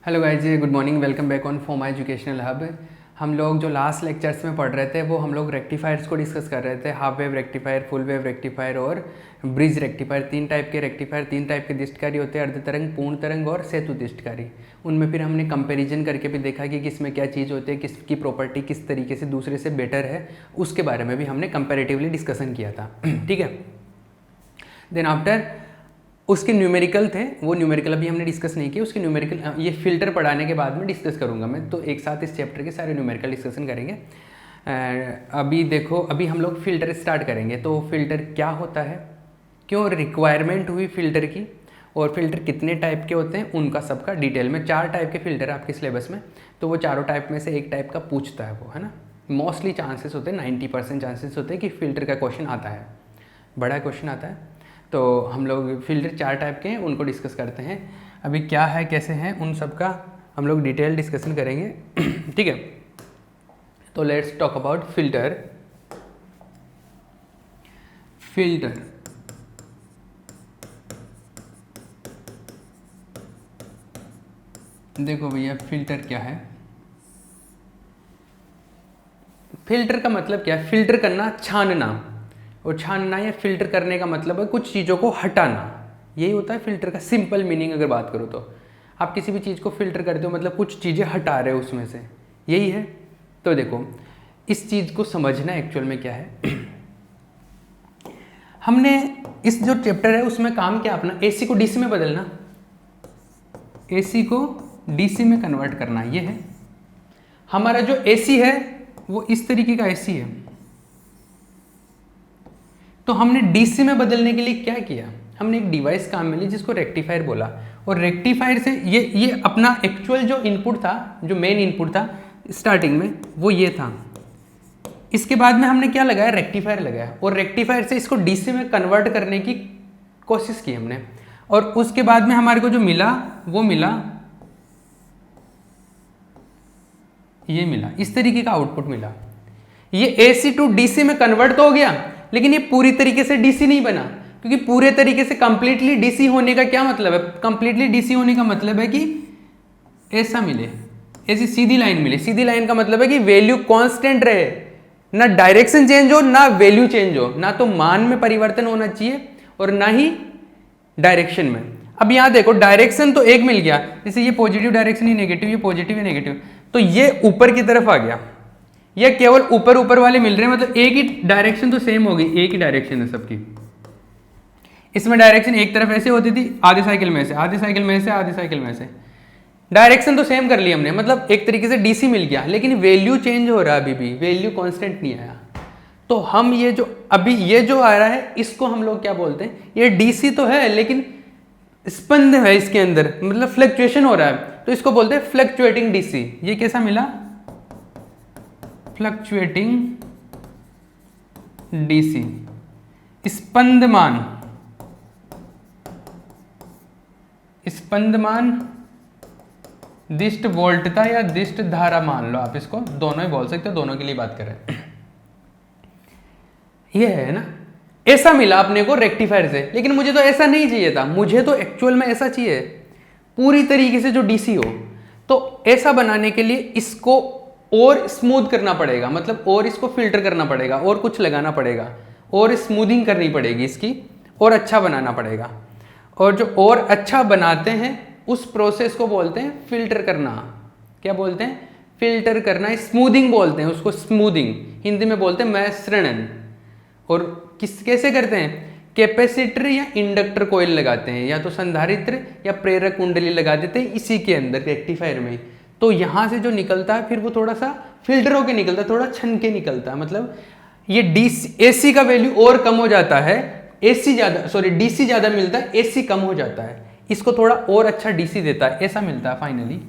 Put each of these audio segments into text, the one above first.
Hello guys ji, good morning. Welcome back on Pharma educational hub. हम लोग जो last lectures में पढ़ रहे थे वो हम लोग रेक्टिफायर्स को डिस्कस कर रहे थे। Half wave rectifier, full wave rectifier और ब्रिज रेक्टिफायर। तीन टाइप के रेक्टिफायर, तीन टाइप के दिष्टकारी होते हैं, अर्ध तरंग, पूर्ण तरंग और सेतु दिष्टकारी। उनमें फिर हमने कंपैरिजन करके भी देखा कि किसमें क्या चीज़ होती है, किसकी प्रॉपर्टी किस तरीके से दूसरे से बेटर है, उसके बारे में भी हमने कंपेरेटिवली डिस्कशन किया था। ठीक है। देन आफ्टर उसके न्यूमेरिकल थे, वो न्यूमेरिकल अभी हमने डिस्कस नहीं किए। उसके न्यूमेरिकल ये फिल्टर पढ़ाने के बाद में डिस्कस करूंगा मैं, तो एक साथ इस चैप्टर के सारे न्यूमेरिकल डिस्कशन करेंगे। अभी देखो, अभी हम लोग फिल्टर स्टार्ट करेंगे। तो फिल्टर क्या होता है, क्यों रिक्वायरमेंट हुई फिल्टर की, और फिल्टर कितने टाइप के होते हैं उनका सबका डिटेल में। 4 टाइप के फिल्टर है आपके सिलेबस में, तो वो चारों टाइप में से एक टाइप का पूछता है वो, है ना। मोस्टली चांसेस होते हैं, 90% चांसेस होते हैं कि फिल्टर का क्वेश्चन आता है, बड़ा क्वेश्चन आता है। तो हम लोग फिल्टर 4 टाइप के हैं, उनको डिस्कस करते हैं। अभी क्या है, कैसे हैं, उन सब का हम लोग डिटेल डिस्कशन करेंगे। ठीक है। तो let's talk about filter. Filter देखो भैया, फिल्टर क्या है। फिल्टर का मतलब क्या है, फिल्टर करना, छानना। और छानना या फिल्टर करने का मतलब है कुछ चीज़ों को हटाना। यही होता है फिल्टर का सिंपल मीनिंग। अगर बात करो तो आप किसी भी चीज़ को फिल्टर करते हो, मतलब कुछ चीज़ें हटा रहे हो उसमें से, यही है। तो देखो, इस चीज़ को समझना एक्चुअल में क्या है। हमने इस जो चैप्टर है उसमें काम क्या अपना, एसी को डीसी में बदलना, एसी को डीसी में कन्वर्ट करना। ये है हमारा जो एसी है, वो इस तरीके का एसी है। तो हमने डीसी में बदलने के लिए क्या किया, हमने एक डिवाइस काम में ली जिसको रेक्टिफायर बोला। और रेक्टिफायर से ये अपना एक्चुअल जो इनपुट था, जो मेन इनपुट था स्टार्टिंग में, वो ये था। इसके बाद में हमने क्या लगाया, रेक्टिफायर लगाया, और रेक्टिफायर से इसको डीसी में कन्वर्ट करने की कोशिश की हमने। और उसके बाद में हमारे को जो मिला, वो मिला, ये मिला, इस तरीके का आउटपुट मिला। ये एसी टू डीसी में कन्वर्ट तो हो गया, लेकिन ये पूरी तरीके से डीसी नहीं बना। क्योंकि पूरे तरीके से कंप्लीटली डीसी होने का क्या मतलब है, कंप्लीटली डीसी होने का मतलब है कि ऐसा मिले, ऐसी सीधी लाइन मिले। सीधी लाइन का मतलब है कि वैल्यू कांस्टेंट रहे, ना डायरेक्शन चेंज हो ना वैल्यू चेंज हो, ना तो मान में परिवर्तन होना चाहिए और ना ही डायरेक्शन में। अब यहां देखो, डायरेक्शन तो एक मिल गया, जैसे ये पॉजिटिव डायरेक्शन, ये नेगेटिव, ये पॉजिटिव, ये नेगेटिव, तो ये ऊपर की तरफ आ गया। ये केवल ऊपर ऊपर वाले मिल रहे हैं, मतलब एक ही डायरेक्शन तो सेम होगी, एक ही डायरेक्शन है सबकी। इसमें डायरेक्शन एक तरफ ऐसे होती थी, आधे साइकिल में से, आधे साइकिल में से, आधे साइकिल में से। डायरेक्शन तो सेम कर ली हमने, मतलब एक तरीके से डीसी मिल गया, लेकिन वैल्यू चेंज हो रहा है, अभी भी वैल्यू कांस्टेंट नहीं आया। तो हम ये जो अभी ये जो आ रहा है, इसको हम लोग क्या बोलते हैं, ये डीसी तो है लेकिन स्पंद है इसके अंदर, मतलब फ्लक्चुएशन हो रहा है, तो इसको बोलते हैं फ्लक्चुएटिंग डीसी। ये कैसा मिला, फ्लक्चुएटिंग डीसी। स्पंदमान, स्पंदमान दिष्ट वोल्टता या दिष्ट धारा मान लो आप, इसको दोनों ही बोल सकते हो, दोनों के लिए बात करें। ये है ना, ऐसा मिला अपने को रेक्टिफायर से, लेकिन मुझे तो ऐसा नहीं चाहिए था, मुझे तो एक्चुअल में ऐसा चाहिए पूरी तरीके से जो डीसी हो। तो ऐसा बनाने के लिए इसको और स्मूथ करना पड़ेगा, मतलब और इसको फिल्टर करना पड़ेगा, और कुछ लगाना पड़ेगा, और स्मूथिंग करनी पड़ेगी इसकी, और अच्छा बनाना पड़ेगा। और जो और अच्छा बनाते हैं उस प्रोसेस को बोलते हैं फिल्टर करना। क्या बोलते हैं, फिल्टर करना, स्मूथिंग बोलते हैं उसको, स्मूथिंग हिंदी में बोलते हैं मैस्रणन। और कैसे करते हैं, कैपेसिटर या इंडक्टर कॉइल लगाते हैं, या तो संधारित्र या प्रेरक कुंडली लगा देते हैं इसी के अंदर, रेक्टिफायर में। तो यहाँ से जो निकलता है फिर वो थोड़ा सा फिल्टर होके निकलता है, थोड़ा छन के निकलता है। मतलब ये डीसी एसी का वैल्यू और कम हो जाता है, एसी ज़्यादा, सॉरी डीसी ज़्यादा मिलता है, एसी कम हो जाता है, इसको थोड़ा और अच्छा डीसी देता है, ऐसा मिलता है फाइनली।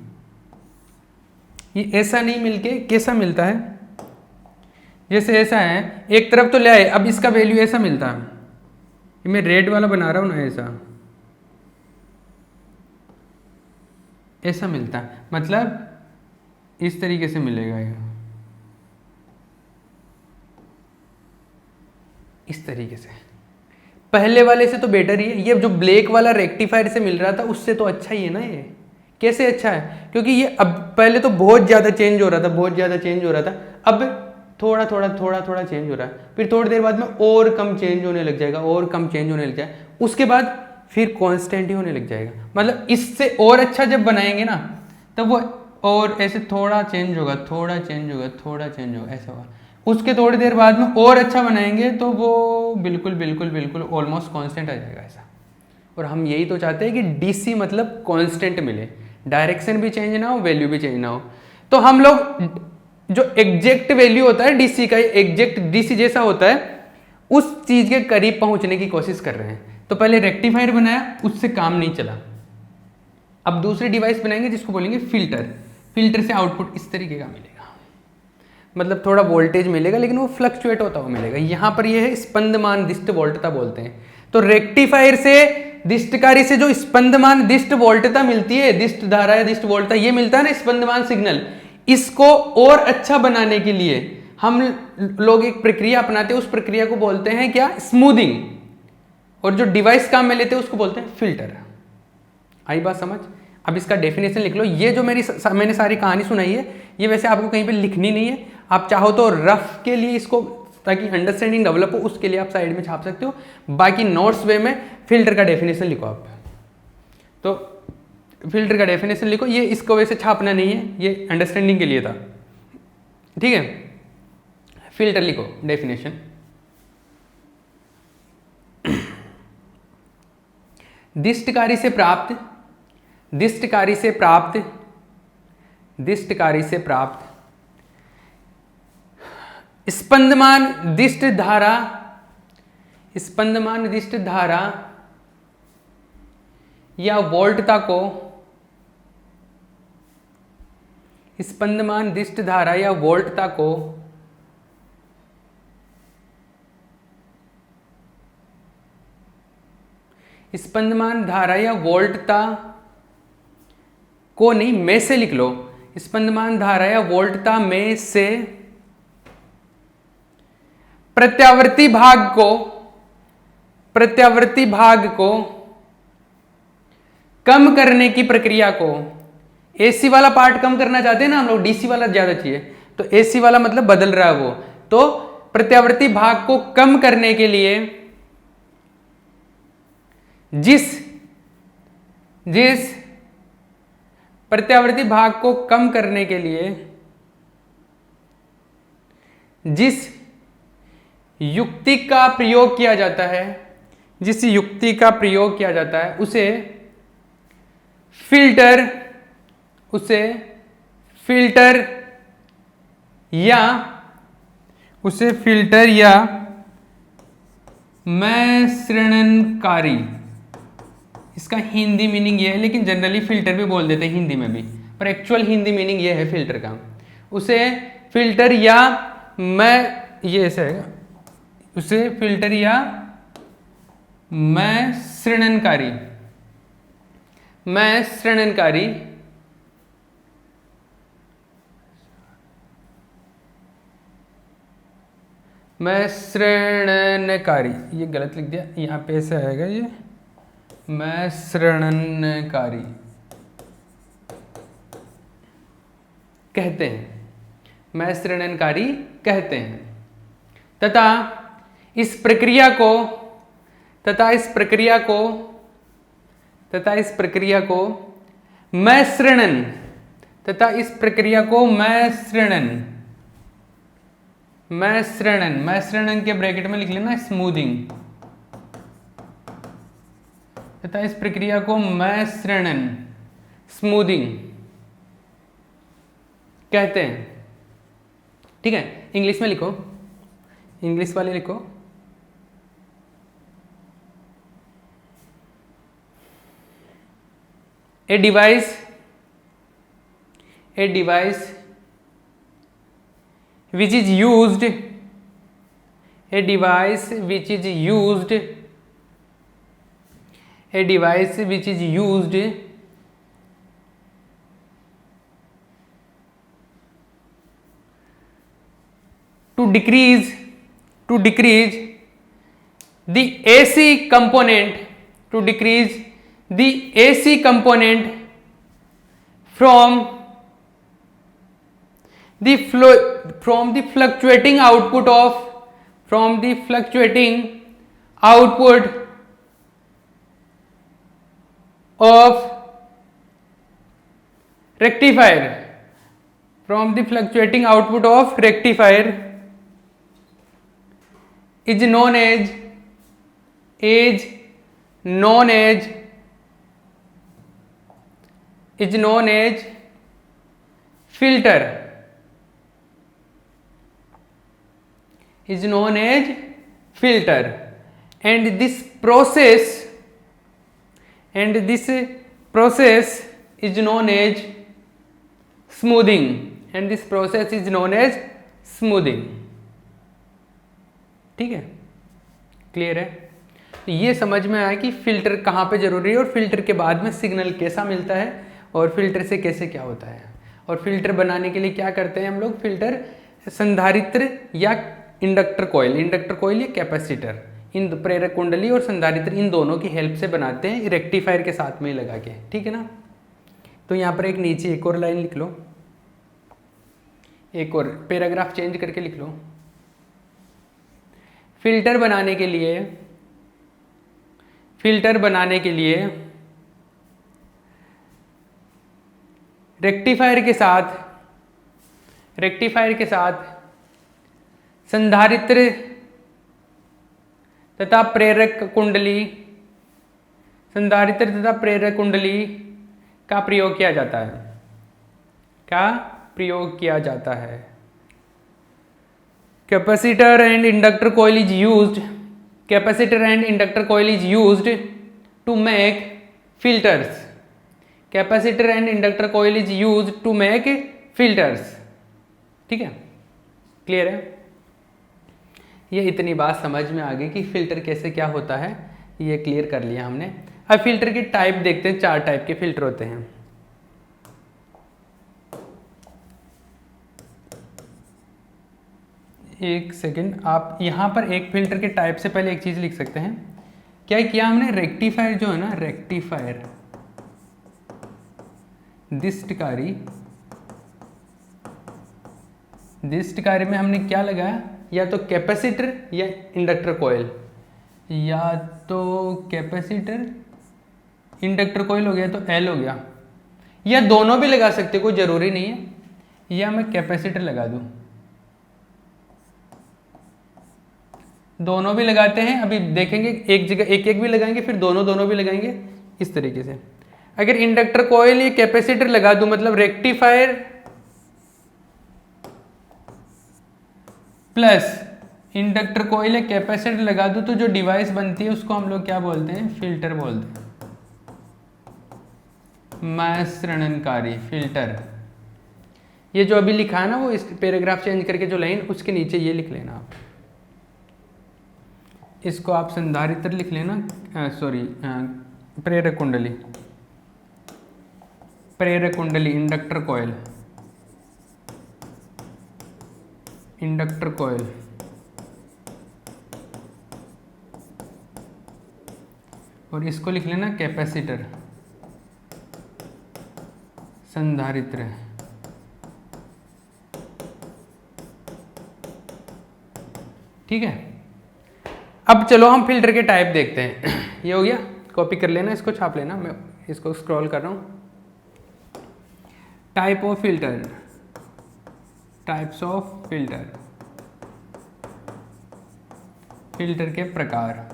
ये ऐसा नहीं मिलके कैसा मिलता है, जैसे ऐसा है, एक तरफ तो ले आए, अब इसका वैल्यू ऐसा मिलता है, मैं रेड वाला बना रहा हूं ना, ऐसा मिलता है, मतलब इस तरीके से मिलेगा ये, इस तरीके से। पहले वाले से तो बेटर ही है, ये जो ब्लैक वाला रेक्टिफायर से मिल रहा था उससे तो अच्छा ही है ना ये, कैसे अच्छा है? क्योंकि ये अब पहले तो बहुत ज़्यादा चेंज हो रहा था, बहुत ज़्यादा चेंज हो रहा था, अब थोड़ा थोड़ा थोड़ा थोड़ा चेंज हो रहा है, फिर थोड़ी देर बाद में और कम चेंज होने लग जाएगा, और कम चेंज होने लग जाएगा, उसके बाद फिर कांस्टेंट ही होने लग जाएगा। मतलब इससे और अच्छा जब बनाएंगे ना तब वो और ऐसे थोड़ा चेंज होगा, थोड़ा चेंज होगा, थोड़ा चेंज होगा, ऐसा होगा। उसके थोड़ी देर बाद में और अच्छा बनाएंगे तो वो बिल्कुल बिल्कुल बिल्कुल ऑलमोस्ट कांस्टेंट आ जाएगा ऐसा। और हम यही तो चाहते हैं कि डीसी मतलब कांस्टेंट मिले, डायरेक्शन भी चेंज ना हो, वैल्यू भी चेंज ना हो। तो हम लोग जो एग्जैक्ट वैल्यू होता है डीसी का, एग्जैक्ट डीसी जैसा होता है, उस चीज के करीब पहुंचने की कोशिश कर रहे हैं। तो पहले रेक्टिफायर बनाया, उससे काम नहीं चला, अब दूसरी डिवाइस बनाएंगे जिसको बोलेंगे फिल्टर। फिल्टर से आउटपुट इस तरीके का मिलेगा, मतलब थोड़ा वोल्टेज मिलेगा लेकिन वो फ्लक्चुएट होता हुआ मिलेगा। यहां पर ये है स्पंदमान दिष्ट वोल्टता बोलते हैं। तो रेक्टिफायर से दिष्टकारी से जो स्पंदमान दिष्ट वोल्टता मिलती है, दिष्ट धारा या दिष्ट वोल्टता, ये मिलता है ना स्पंदमान सिग्नल, इसको और अच्छा बनाने के लिए हम लोग एक प्रक्रिया अपनाते हैं। उस प्रक्रिया को बोलते हैं क्या? स्मूथिंग। और जो डिवाइस काम में लेते हैं उसको बोलते हैं फिल्टर। आई बात समझ? अब इसका डेफिनेशन लिख लो। ये जो मैंने सारी कहानी सुनाई है, ये वैसे आपको कहीं पे लिखनी नहीं है, आप चाहो तो रफ के लिए इसको, ताकि अंडरस्टैंडिंग डेवलप हो, उसके लिए आप साइड में छाप सकते हो। बाकी नोट्स वे में फिल्टर का डेफिनेशन लिखो आप। तो फिल्टर का डेफिनेशन लिखो, ये इसको वैसे छापना नहीं है, ये अंडरस्टैंडिंग के लिए था, ठीक है। फिल्टर लिखो डेफिनेशन। दिष्टकारी से प्राप्त, दिष्टकारी से प्राप्त, दिष्टकारी से प्राप्त स्पंदमान दिष्ट धारा, स्पंदमान दिष्ट धारा या वोल्टता को, स्पंदमान दिष्ट धारा या वोल्टता को स्पंदमान धारा या वोल्टता को नहीं, में से लिख लो। स्पंदमान धारा या वोल्टता में से प्रत्यावर्ती भाग को, प्रत्यावर्ती भाग को कम करने की प्रक्रिया को, एसी वाला पार्ट कम करना चाहते हैं ना हम लोग, डीसी वाला ज्यादा चाहिए, तो एसी वाला मतलब बदल रहा है वो, तो प्रत्यावर्ती भाग को कम करने के लिए जिस प्रत्यावर्ती भाग को कम करने के लिए जिस युक्ति का प्रयोग किया जाता है, जिस युक्ति का प्रयोग किया जाता है उसे फिल्टर, उसे फिल्टर या उसे फिल्टर या मैश्रणनकारी, इसका हिंदी मीनिंग ये है, लेकिन जनरली फिल्टर भी बोल देते हैं हिंदी में भी, पर एक्चुअल हिंदी मीनिंग ये है फिल्टर का। उसे फिल्टर या ये ऐसा है, उसे फिल्टर या मैश्रणनकारी, मैश्रणनकारी मैश्रणनकारी, ये गलत लिख दिया, यहाँ पे ऐसा आएगा ये मैश्रणनकारी कहते हैं, मैश्रणनकारी कहते हैं। तथा इस प्रक्रिया को, तथा इस प्रक्रिया को, तथा इस प्रक्रिया को मैश्रणन, तथा इस प्रक्रिया को मैश्रणन, मैश्रणन, मैश्रणन के ब्रैकेट में लिख लेना स्मूथिंग, तथा इस प्रक्रिया को मैश्रणन, स्मूथिंग कहते हैं, ठीक है। इंग्लिश में लिखो, इंग्लिश वाले लिखो, a device which is used, a device which is used, a device which is used to decrease the AC component, to decrease the AC component from the fluctuating output of rectifier, from the fluctuating output of rectifier is known as filter, and this process is known as smoothing, ठीक है, clear है। तो ये समझ में आया कि filter कहाँ पे जरूरी है और फिल्टर के बाद में सिग्नल कैसा मिलता है और फिल्टर से कैसे क्या होता है, और फिल्टर बनाने के लिए क्या करते हैं हम लोग, फिल्टर संधारित्र या इंडक्टर कॉइल या कैपेसिटर, इन प्रेरक कुंडली और संधारित्र इन दोनों की हेल्प से बनाते हैं, रेक्टिफायर के साथ में ही लगा के, ठीक है ना। तो यहाँ पर एक नीचे एक और लाइन लिख लो, एक और पैराग्राफ चेंज करके लिख लो। फिल्टर बनाने के लिए रेक्टिफायर के साथ संधारित्र तथा प्रेरक कुंडली का प्रयोग किया जाता है। Capacitor and inductor coil is used to make filters, ठीक है, क्लियर है। ये इतनी बात समझ में आ गई कि फिल्टर कैसे क्या होता है, ये क्लियर कर लिया हमने। अब फिल्टर की टाइप देखते हैं, 4 टाइप के फिल्टर होते हैं। एक सेकेंड, आप यहाँ पर एक फिल्टर के टाइप से पहले एक चीज़ लिख सकते हैं। क्या किया हमने, रेक्टिफायर जो है ना, रेक्टिफायर दिष्टकारी में हमने क्या लगाया, या तो कैपेसिटर या इंडक्टर कॉइल, या तो कैपेसिटर इंडक्टर कॉइल हो गया तो एल हो गया, या दोनों भी लगा सकते, कोई ज़रूरी नहीं है, या मैं कैपेसिटर लगा दूँ, दोनों भी लगाते हैं। अभी देखेंगे एक जगह एक भी लगाएंगे, फिर दोनों भी लगाएंगे, इस तरीके से। अगर इंडक्टर कॉइल या कैपेसिटर लगा दूं, मतलब रेक्टिफायर प्लस इंडक्टर कॉइल या कैपेसिटर लगा दूं, तो जो डिवाइस बनती है उसको हम लोग क्या बोलते हैं, फिल्टर बोलते हैं, मिश्रणनकारी फिल्टर। ये जो अभी लिखा है ना, वो इस पैराग्राफ चेंज करके जो लाइन, उसके नीचे ये लिख लेना आप, इसको आप संधारित्र लिख लेना, प्रेरक कुंडली इंडक्टर कॉइल, और इसको लिख लेना कैपेसिटर, संधारित्र। ठीक है, अब चलो हम फिल्टर के टाइप देखते हैं। ये हो गया, कॉपी कर लेना, इसको छाप लेना, मैं इसको स्क्रॉल कर रहा हूँ। टाइप्स ऑफ फिल्टर, फिल्टर के प्रकार।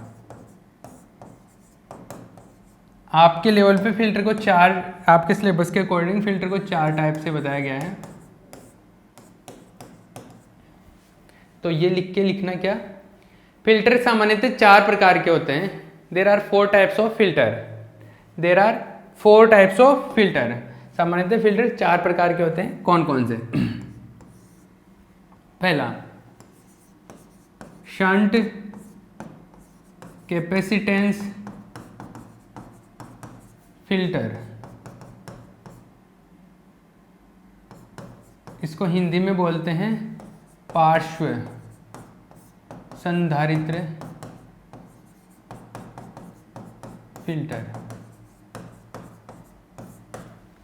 आपके लेवल पे फिल्टर को 4, आपके सिलेबस के अकॉर्डिंग फिल्टर को 4 टाइप से बताया गया है। तो ये लिख के लिखना क्या, फिल्टर सामान्यतः 4 प्रकार के होते हैं। There are 4 types of filter. सामान्यतः फिल्टर 4 प्रकार के होते हैं। कौन कौन से? पहला, शंट कैपेसिटेंस फिल्टर, इसको हिंदी में बोलते हैं पार्श्व संधारित्र फिल्टर।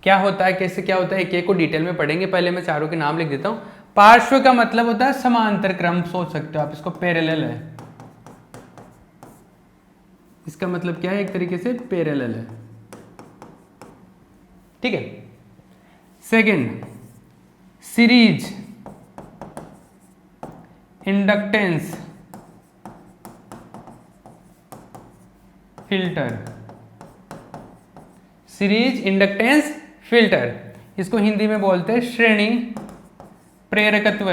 क्या होता है, कैसे क्या होता है, एक एक को डिटेल में पढ़ेंगे। पहले मैं चारों के नाम लिख देता हूँ। पार्श्व का मतलब होता है समांतर क्रम, सोच सकते हो आप इसको, पैरेलल है। इसका मतलब क्या है, एक तरीके से पैरेलल है, ठीक है। Second, series inductance filter, series inductance filter, इसको हिंदी में बोलते हैं श्रेणी प्रेरकत्व,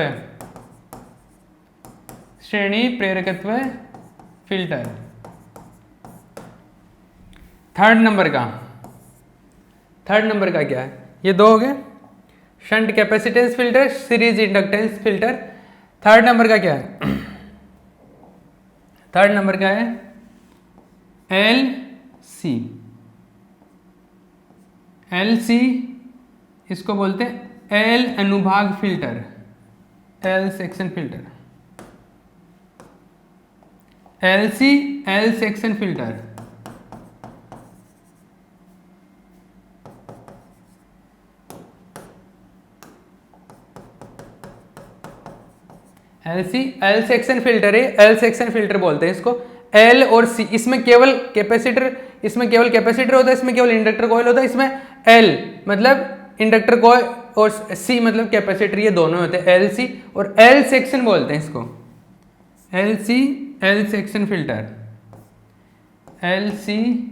श्रेणी प्रेरकत्व फिल्टर। थर्ड नंबर का क्या है, ये दो हो गए, shunt capacitance filter, series inductance filter. Third number का क्या है, थर्ड नंबर का है एल सी, इसको बोलते हैं एल अनुभाग filter, L section filter, L C L section filter. L C L section filter है, एल सेक्शन फिल्टर बोलते हैं इसको। एल और सी, इसमें केवल कैपेसिटर होता है, इसमें केवल इंडक्टर कॉइल होता है। इसमें एल मतलब इंडक्टर कॉइल और सी मतलब कैपेसिटर, ये दोनों होते हैं एल सी, और एल सेक्शन बोलते हैं इसको, L C L section filter, L C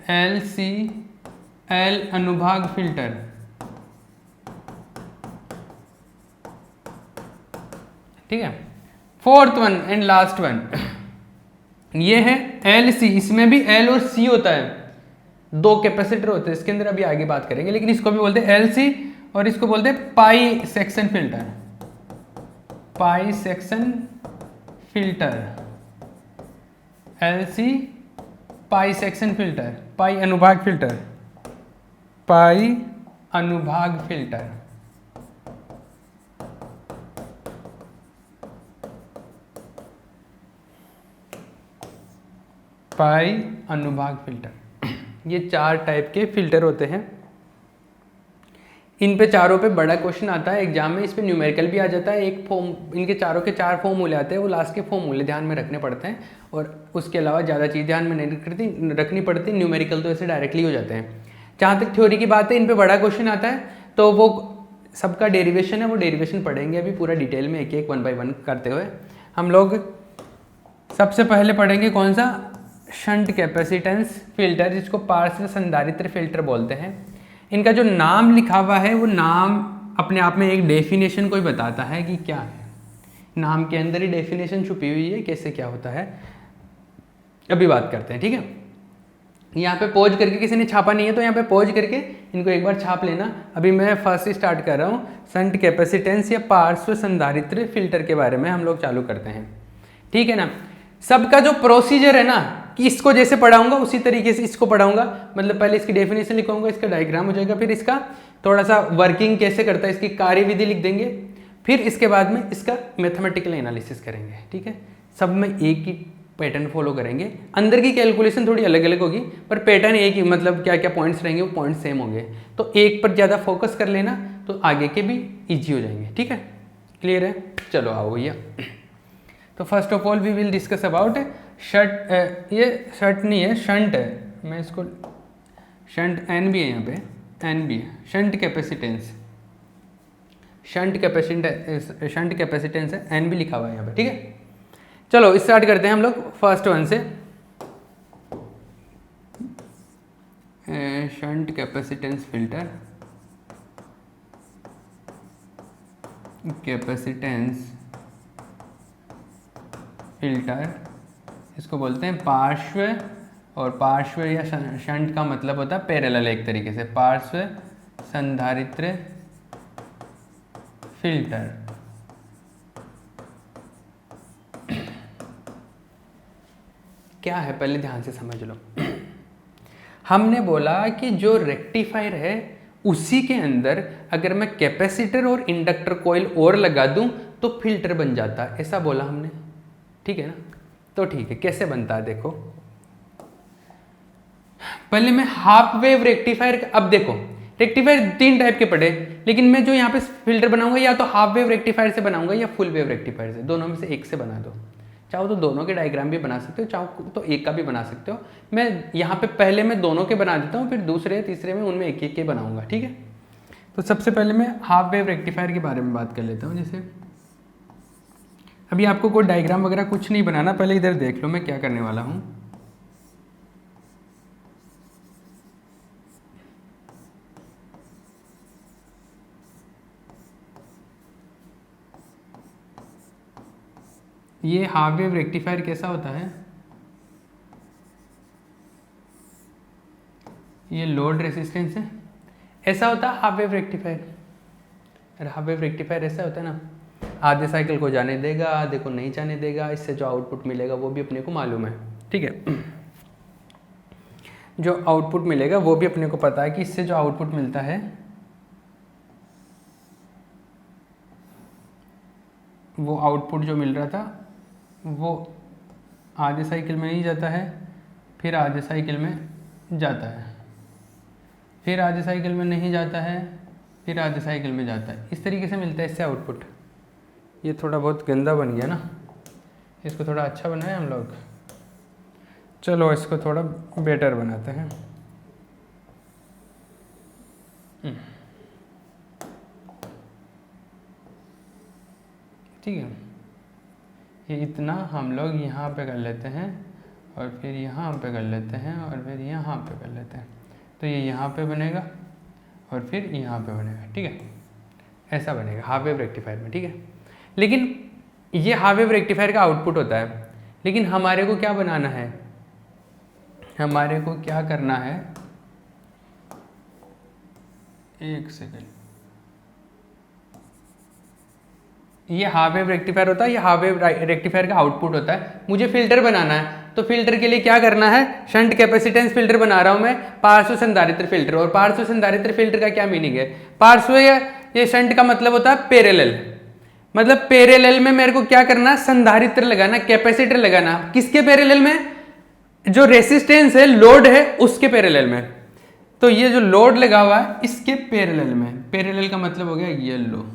L C L अनुभाग फिल्टर, ठीक है। Fourth one and last one, ये है एल सी, इसमें भी एल और सी होता है, दो कैपेसिटर होते हैं इसके अंदर, अभी आगे बात करेंगे, लेकिन इसको भी बोलते हैं एल सी, और इसको बोलते हैं पाई सेक्शन फिल्टर, पाई सेक्शन फिल्टर, एल सी पाई सेक्शन फिल्टर, पाई अनुभाग फिल्टर, पाई अनुभाग फिल्टर। पाई अनुभाग फिल्टर, ये चार टाइप के फिल्टर होते हैं। इन पे चारों पे बड़ा क्वेश्चन आता है एग्जाम में, इस पे न्यूमेरिकल भी आ जाता है। एक फॉर्म, इनके चारों के चार फॉर्मूले आते हैं, वो लास्ट के फॉर्मूले ध्यान में रखने पड़ते हैं, और उसके अलावा ज़्यादा चीज़ ध्यान में नहीं रखनी पड़ती। न्यूमेरिकल तो ऐसे डायरेक्टली हो जाते हैं। जहाँ तक थ्योरी की बात है, इन पे बड़ा क्वेश्चन आता है, तो वो सबका डेरिवेशन है, वो डेरिवेशन पढ़ेंगे अभी पूरा डिटेल में, एक एक 1 बाय 1 करते हुए। हम लोग सबसे पहले पढ़ेंगे कौन सा, शंट कैपेसिटेंस फिल्टर, जिसको पार्श्व संधारित्र फिल्टर बोलते हैं। इनका जो नाम लिखा हुआ है, वो नाम अपने आप में एक डेफिनेशन को ही बताता है कि क्या है, नाम के अंदर ही डेफिनेशन छुपी हुई है, कैसे क्या होता है, अभी बात करते हैं, ठीक है। यहाँ पे पॉज करके, किसी ने छापा नहीं है तो यहाँ पे पॉज करके इनको एक बार छाप लेना। अभी मैं फर्स्ट स्टार्ट कर रहा हूँ, शंट कैपेसिटेंस या पार्श्व संधारित्र फिल्टर के बारे में हम लोग चालू करते हैं, ठीक है ना। सबका जो प्रोसीजर है ना, कि इसको जैसे पढ़ाऊंगा उसी तरीके से इसको पढ़ाऊंगा, मतलब पहले इसकी डेफिनेशन लिखूंगा, इसका डायग्राम हो जाएगा, फिर इसका थोड़ा सा वर्किंग कैसे करता है, इसकी कार्यविधि लिख देंगे, फिर इसके बाद में इसका मैथमेटिकल एनालिसिस करेंगे, ठीक है। सब में एक ही पैटर्न फॉलो करेंगे, अंदर की कैलकुलेशन थोड़ी अलग अलग होगी, पर पैटर्न एक ही, मतलब क्या क्या पॉइंट्स रहेंगे वो पॉइंट सेम होंगे। तो एक पर ज़्यादा फोकस कर लेना, तो आगे के भी ईजी हो जाएंगे, ठीक है। क्लियर है, चलो आओ भैया। तो first of all we will discuss about shunt, ये शंट नहीं है, शंट है, मैं इसको शंट एन भी है, यहाँ पे एन भी है, शंट कैपेसिटेंस, शंट कैपेसिटेंस है, एन भी लिखा हुआ है यहाँ पे, ठीक है। चलो स्टार्ट करते हैं हम लोग फर्स्ट वन से। Shunt capacitance filter, capacitance filter, इसको बोलते हैं पार्श्व, और पार्श्व या शंट का मतलब होता है पैरेलल, एक तरीके से पार्श्व संधारित्र फिल्टर। क्या है पहले ध्यान से समझ लो। हमने बोला कि जो रेक्टिफायर है उसी के अंदर अगर मैं कैपेसिटर और इंडक्टर कॉइल और लगा दूं तो फिल्टर बन जाता है, ऐसा बोला हमने, ठीक है ना। तो ठीक है, कैसे बनता है देखो। पहले मैं हाफ वेव रेक्टिफायर, अब देखो रेक्टिफायर 3 टाइप के पड़े, लेकिन मैं जो यहाँ पे फिल्टर बनाऊंगा या तो हाफ वेव रेक्टिफायर से बनाऊंगा या फुल वेव रेक्टिफायर से, दोनों में से एक से बना दो। चाहो तो दोनों के डायग्राम भी बना सकते हो, चाहो तो एक का भी बना सकते हो। मैं यहाँ पे पहले मैं दोनों के बना देता हूँ, फिर दूसरे तीसरे में उनमें एक एक के बनाऊंगा, ठीक है। तो सबसे पहले मैं हाफ वेव रेक्टिफायर के बारे में बात कर लेता हूँ। जैसे अभी आपको कोई डायग्राम वगैरह कुछ नहीं बनाना, पहले इधर देख लो मैं क्या करने वाला हूँ। ये हाफ वेव रेक्टिफायर कैसा होता है, ये लोड रेसिस्टेंस है, ऐसा होता है हाफ वेव रेक्टिफायर। अरे हाफ वेव रेक्टिफायर ऐसा होता है ना, आधे साइकिल को जाने देगा, आधे को नहीं जाने देगा, इससे जो आउटपुट मिलेगा वो भी अपने को मालूम है, ठीक है। जो आउटपुट मिलेगा वो भी अपने को पता है कि इससे जो आउटपुट मिलता है वो आउटपुट जो मिल रहा था वो आधे साइकिल में नहीं जाता है, फिर आधे साइकिल में जाता है, फिर आधे साइकिल में नहीं जाता है, फिर आधे साइकिल में जाता है, इस तरीके से मिलता है इससे आउटपुट। ये थोड़ा बहुत गंदा बन गया ना, इसको थोड़ा अच्छा बनाए हम लोग। चलो इसको थोड़ा बेटर बनाते हैं। ठीक है, ये इतना हम लोग यहाँ पे कर लेते हैं और फिर यहाँ पे कर लेते हैं और फिर यहाँ पे कर लेते हैं, तो ये यहाँ पे बनेगा और फिर यहाँ पे बनेगा, ठीक है। ऐसा बनेगा हाफ वेव रेक्टिफायर में, ठीक है। लेकिन ये हाफ वेव रेक्टिफायर का आउटपुट होता है, लेकिन हमारे को क्या बनाना है, हमारे को क्या करना है, एक सेकेंड, ये हाफ वेव रेक्टिफायर होता है, ये हाफ वेव रेक्टिफायर का आउटपुट होता है। मुझे फिल्टर बनाना है, तो फिल्टर के लिए क्या करना है, शंट कैपेसिटेंस फिल्टर बना रहा हूं मैं, पार्श्व संधारित्र फिल्टर। और पार्श्व संधारित्र फिल्टर का क्या मीनिंग है, पार्श्व या ये शंट का मतलब होता है पैरेलल, मतलब पैरेलल में मेरे को क्या करना, संधारित्र लगाना, कैपेसिटर लगाना। किसके पैरेलल में, जो रेसिस्टेंस है, लोड है, उसके पैरेलल में। तो ये जो लोड लगा हुआ है इसके पैरेलल में, पैरेलल का मतलब हो गया येलो,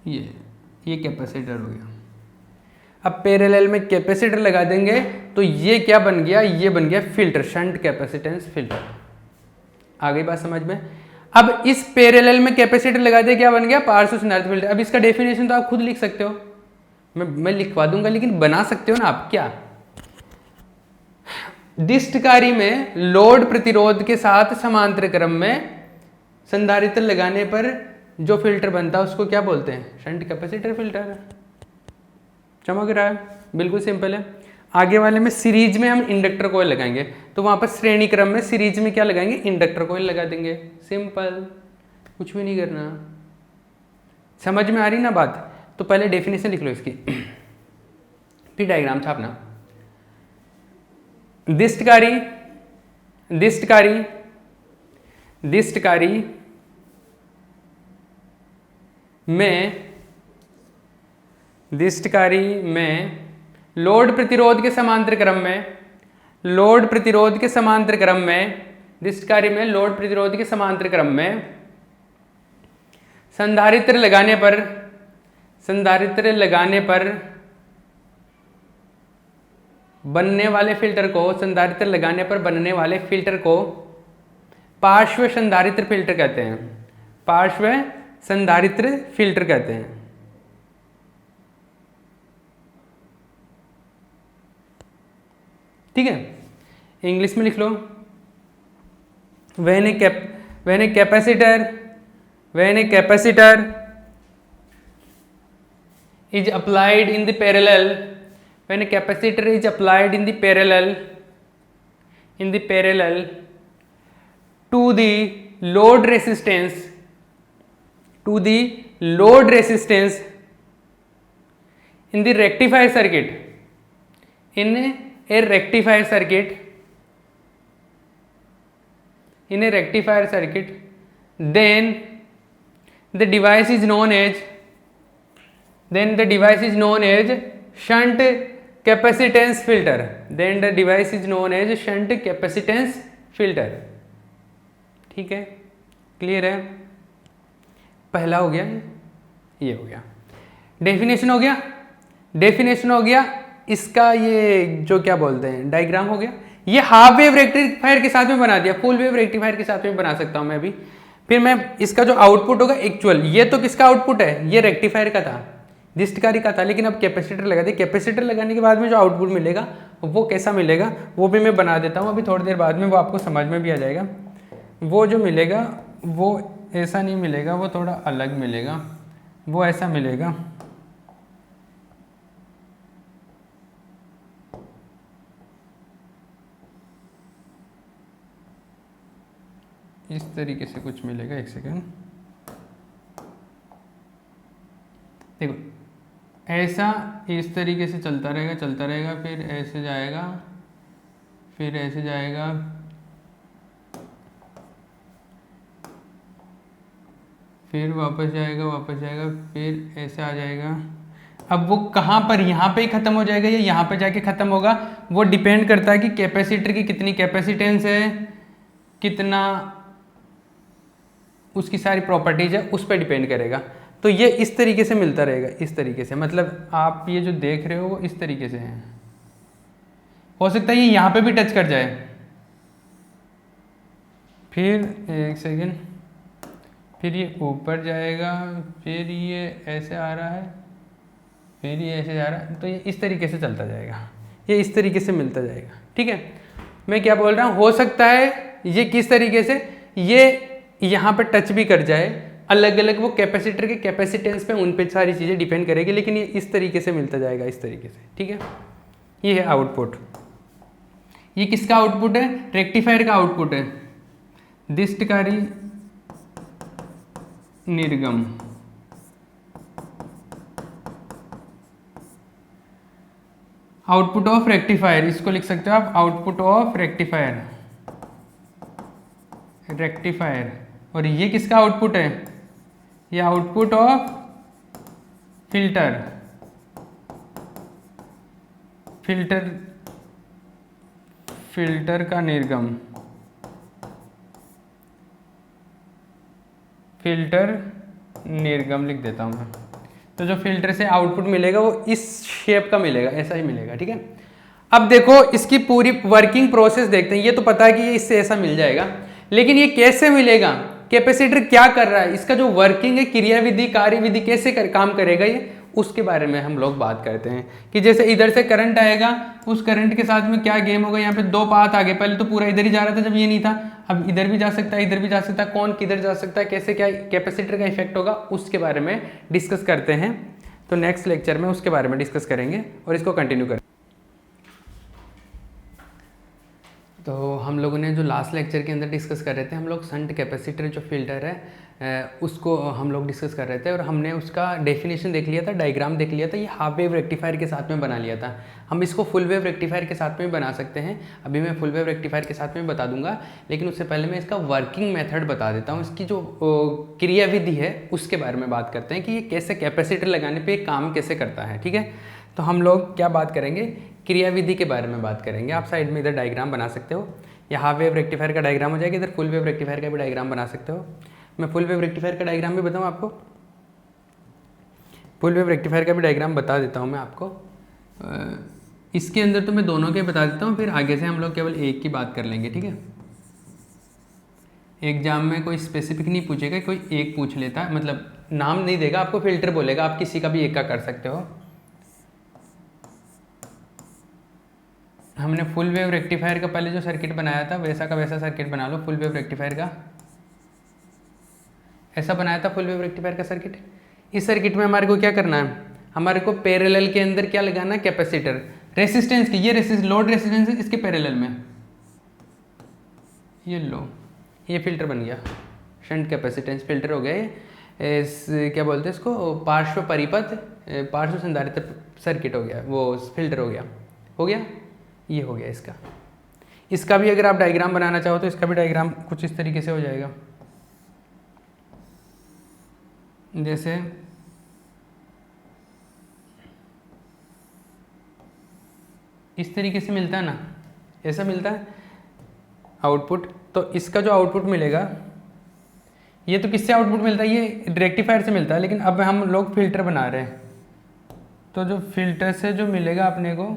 ये कैपेसिटर हो गया। अब पैरेलल में कैपेसिटर लगा देंगे तो ये क्या बन गया, ये बन गया फिल्टर, शंट कैपेसिटेंस फिल्टर। आ गई बात समझ में। अब इस पैरेलल में कैपेसिटर लगा दे, क्या बन गया, पार्श्व संधारित्र फिल्टर। अब इसका डेफिनेशन तो आप खुद लिख सकते हो, मैं लिखवा दूंगा, लेकिन बना सकते हो ना आप। क्या, दिष्टकारी में लोड प्रतिरोध के साथ समांतर क्रम में संधारित्र लगाने पर जो फिल्टर बनता है उसको क्या बोलते हैं, शंट कैपेसिटर फिल्टर। चमक रहा है, बिल्कुल सिंपल है। आगे वाले में सीरीज में हम इंडक्टर कॉइल लगाएंगे, तो वहां पर श्रेणी क्रम में सीरीज में क्या लगाएंगे, इंडक्टर कॉइल लगा देंगे। सिंपल, कुछ भी नहीं करना। समझ में आ रही ना बात। तो पहले डेफिनेशन लिख लो इसकी, फिर डायग्राम छापना। दिष्टकारी दिष्टकारी दिष्टकारी में लोड प्रतिरोध के समांतर क्रम में, लोड प्रतिरोध के समांतर क्रम में, दिष्टकारी में लोड प्रतिरोध के समांतर क्रम में संधारित्र लगाने पर बनने वाले फिल्टर को, संधारित्र लगाने पर बनने वाले फिल्टर को पार्श्व संधारित्र फिल्टर कहते हैं, पार्श्व संधारित्र फिल्टर कहते हैं। ठीक है, इंग्लिश में लिख लो। when a capacitor is applied in the parallel, when a capacitor is applied in the parallel to the load resistance, in the rectifier circuit, then the device is known as shunt capacitance filter. Then the device is known as shunt capacitance filter. ठीक है, clear है? पहला हो गया, ये हो गया। Definition हो गया, डेफिनेशन हो गया इसका। ये जो क्या बोलते हैं, डायग्राम हो गया। ये हाफ वेव रेक्टिफायर के साथ में बना दिया, फुल वेव रेक्टिफायर के साथ में बना सकता हूं मैं अभी। फिर मैं इसका जो आउटपुट होगा एक्चुअल, ये तो किसका आउटपुट है, ये रेक्टिफायर का था, डिस्टकारी का था, लेकिन अब कैपेसिटर लगा दिया। कैपेसिटर लगाने के बाद में जो आउटपुट मिलेगा वो कैसा मिलेगा वो भी मैं बना देता हूँ अभी थोड़ी देर बाद में, वो आपको समझ में भी आ जाएगा। वो जो मिलेगा वो ऐसा नहीं मिलेगा, वो थोड़ा अलग मिलेगा, वो ऐसा मिलेगा। इस तरीके से कुछ मिलेगा, एक सेकेंड देखो, ऐसा इस तरीके से चलता रहेगा, चलता रहेगा, फिर ऐसे जाएगा, फिर ऐसे जाएगा, फिर वापस जाएगा, वापस जाएगा, फिर ऐसे आ जाएगा। अब वो कहाँ पर, यहाँ पे ही ख़त्म हो जाएगा या यहाँ पे जाके ख़त्म होगा, वो डिपेंड करता है कि कैपेसिटर की कितनी कैपेसिटेंस है, कितना उसकी सारी प्रॉपर्टीज है, उस पर डिपेंड करेगा। तो ये इस तरीके से मिलता रहेगा, इस तरीके से, मतलब आप ये जो देख रहे हो वो इस तरीके से है। हो सकता है ये यहाँ पे भी टच कर जाए, फिर एक सेकेंड, फिर ये ऊपर जाएगा, फिर ये ऐसे आ रहा है, फिर ये ऐसे जा रहा है, तो ये इस तरीके से चलता जाएगा, ये इस तरीके से मिलता जाएगा। ठीक है, मैं क्या बोल रहा हूँ, हो सकता है ये किस तरीके से, ये यहाँ पे टच भी कर जाए, अलग अलग वो कैपेसिटर के कैपेसिटेंस पे, उन पे सारी चीज़ें डिपेंड करेगी, लेकिन ये इस तरीके से मिलता जाएगा, इस तरीके से। ठीक है, ये है आउटपुट। ये किसका आउटपुट है, रेक्टिफायर का आउटपुट है, दिष्टकारी निर्गम। आउटपुट ऑफ रेक्टिफायर, इसको लिख सकते हो आप, आउटपुट ऑफ रेक्टिफायर, रेक्टिफायर। और ये किसका आउटपुट है, ये output of filter, filter, filter का निर्गम, फिल्टर निर्गम लिख देता हूं मैं। तो जो फिल्टर से आउटपुट मिलेगा वो इस शेप का मिलेगा, ऐसा ही मिलेगा। ठीक है, अब देखो इसकी पूरी वर्किंग प्रोसेस देखते हैं। ये तो पता है कि ये इससे ऐसा मिल जाएगा, लेकिन ये कैसे मिलेगा, कैपेसिटर क्या कर रहा है, इसका जो वर्किंग है, क्रियाविधि, कार्यविधि कैसे काम करेगा, ये उसके बारे में हम लोग बात करते हैं। कि जैसे इधर से करंट आएगा, उस करंट के साथ में क्या गेम होगा, यहाँ पे दो पाथ आगे, पहले तो पूरा इधर ही जा रहा था जब ये नहीं था, अब इधर भी जा सकता है, इधर भी जा सकता है, कौन किधर जा सकता है, कैसे क्या कैपेसिटर का इफेक्ट होगा, उसके बारे में डिस्कस करते हैं। तो नेक्स्ट लेक्चर में उसके बारे में डिस्कस करेंगे और इसको कंटिन्यू करेंगे। तो हम लोगों ने जो लास्ट लेक्चर के अंदर डिस्कस कर रहे थे, हम लोग शंट कैपेसिटर जो फिल्टर है उसको हम लोग डिस्कस कर रहे थे, और हमने उसका डेफिनेशन देख लिया था, डायग्राम देख लिया था। ये हाफ वेव रेक्टिफायर के साथ में बना लिया था। हम इसको फुल वेव रेक्टिफायर के साथ में बना सकते हैं। अभी मैं फुल वेव रेक्टिफायर के साथ में बता दूंगा, लेकिन उससे पहले मैं इसका वर्किंग मेथड बता देता हूँ। इसकी जो क्रियाविधि है उसके बारे में बात करते हैं कि ये कैसे कैपेसिटर लगाने पर काम कैसे करता है। ठीक है, तो हम लोग क्या बात करेंगे, क्रियाविधि के बारे में बात करेंगे। आप साइड में इधर डायग्राम बना सकते हो, या हाफ वेव रेक्टिफायर का डायग्राम हो जाएगा, इधर फुल वेव रेक्टिफायर का भी डायग्राम बना सकते हो। मैं फुल वेव रेक्टिफायर का डायग्राम भी बताऊँ आपको, फुल वेव रेक्टिफायर का भी डायग्राम बता देता हूँ मैं आपको। इसके अंदर तो मैं दोनों के बता देता हूँ, फिर आगे से हम लोग केवल एक की बात कर लेंगे। ठीक है, एग्जाम में कोई स्पेसिफिक नहीं पूछेगा, कोई एक पूछ लेता है, मतलब नाम नहीं देगा आपको, फिल्टर बोलेगा, आप किसी का भी एक का कर सकते हो। हमने फुल वेव रेक्टिफायर का पहले जो सर्किट बनाया था वैसा का वैसा सर्किट बना लो। फुल वेव रेक्टिफायर का ऐसा बनाया था, फुल वेव रेक्टिफायर का सर्किट। इस सर्किट में हमारे को क्या करना है, हमारे को पैरेलल के अंदर क्या लगाना है, कैपेसिटर, रेसिस्टेंस की, ये लोड रेसिस्टेंस है, इसके पैरेलल में ये लो, ये फिल्टर बन गया, शंट कैपेसिटेंस फिल्टर हो गया। इस क्या बोलते हैं इसको, पार्श्व परिपथ, पार्श्व संधारित्र सर्किट हो गया, वो फिल्टर हो गया, हो गया, ये हो गया इसका। इसका भी अगर आप डायग्राम बनाना चाहो तो इसका भी डायग्राम कुछ इस तरीके से हो जाएगा। जैसे इस तरीके से मिलता है ना, ऐसा मिलता है आउटपुट। तो इसका जो आउटपुट मिलेगा, ये तो किससे आउटपुट मिलता है, ये रेक्टिफायर से मिलता है, लेकिन अब हम लोग फिल्टर बना रहे हैं, तो जो फिल्टर से जो मिलेगा अपने को,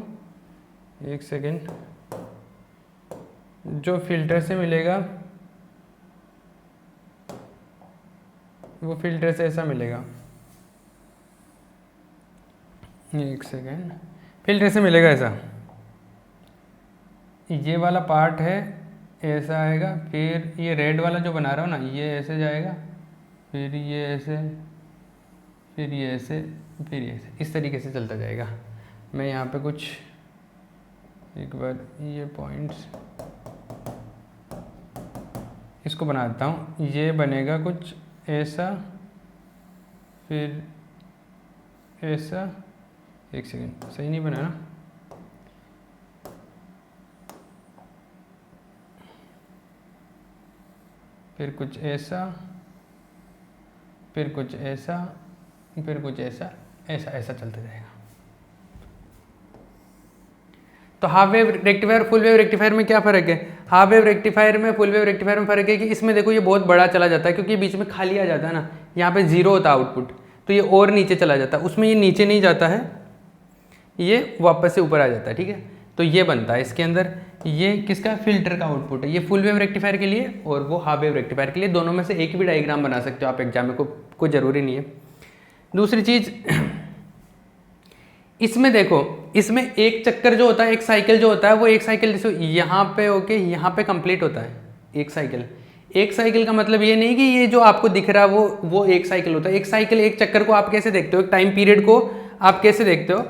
एक सेकेंड, जो फिल्टर से मिलेगा वो फिल्टर से ऐसा मिलेगा, एक सेकेंड, फिल्टर से मिलेगा ऐसा, ये वाला पार्ट है ऐसा आएगा, फिर ये रेड वाला जो बना रहा हूँ ना, ये ऐसे जाएगा, फिर ये ऐसे, फिर ये ऐसे, फिर ये ऐसे, इस तरीके से चलता जाएगा। मैं यहाँ पे कुछ एक बार ये पॉइंट्स इसको बना देता हूँ, ये बनेगा कुछ ऐसा, फिर ऐसा, एक सेकेंड, सही नहीं बना ना, फिर कुछ ऐसा, फिर कुछ ऐसा, फिर कुछ ऐसा, ऐसा ऐसा चलता जाएगा। तो half wave rectifier full wave rectifier में क्या फ़र्क है? हाफ वेव रेक्टिफायर में फुल वेव रेक्टिफायर में फ़र्क है कि इसमें देखो ये बहुत बड़ा चला जाता है, क्योंकि बीच में खाली आ जाता है ना, यहाँ पे जीरो होता है आउटपुट, तो ये और नीचे चला जाता है, उसमें ये नीचे नहीं जाता है, ये वापस से ऊपर आ जाता है, ठीक है। तो ये बनता है इसके अंदर, ये किसका, फिल्टर का आउटपुट है, ये फुल वेव रेक्टिफायर के लिए और वो हाफ वेव रेक्टिफायर के लिए, दोनों में से एक भी डायग्राम बना सकते हो आप एग्जाम में, कोई ज़रूरी नहीं है। दूसरी चीज़, इसमें देखो, इसमें एक चक्कर जो होता है, एक साइकिल जो होता है, वो एक साइकिल जैसे यहाँ पे होके यहाँ पे कंप्लीट होता है एक साइकिल। एक साइकिल का मतलब ये नहीं कि ये जो आपको दिख रहा है वो एक साइकिल होता है। एक साइकिल, एक चक्कर को आप कैसे देखते हो, एक टाइम पीरियड को आप कैसे देखते हो,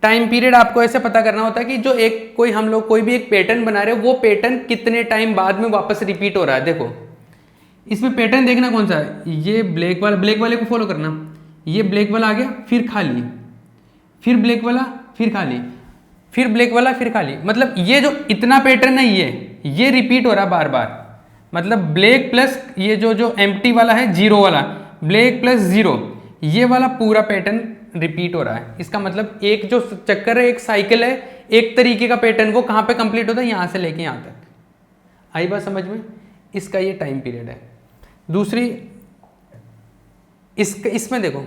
टाइम पीरियड आपको ऐसे पता करना होता है कि जो एक कोई हम लोग कोई भी एक पैटर्न बना रहे हो, वो पैटर्न कितने टाइम बाद में वापस रिपीट हो रहा है। देखो इसमें पैटर्न देखना कौन सा है, ये ब्लैक वाला, ब्लैक वाले को फॉलो करना, ये ब्लैक वाला आ गया, फिर खाली, फिर ब्लैक वाला, फिर खाली, फिर ब्लैक वाला, फिर खाली, मतलब ये जो इतना पैटर्न है ये रिपीट हो रहा है बार बार। मतलब ब्लैक प्लस ये जो एम्प्टी वाला है, जीरो वाला, ब्लैक प्लस जीरो, ये वाला पूरा पैटर्न रिपीट हो रहा है। इसका मतलब एक जो चक्कर है, एक साइकिल है, एक तरीके का पैटर्न, वो कहाँ पे कंप्लीट होता है, यहाँ से लेके यहाँ तक। आई बात समझ में? इसका ये टाइम पीरियड है। दूसरी, इसमें देखो,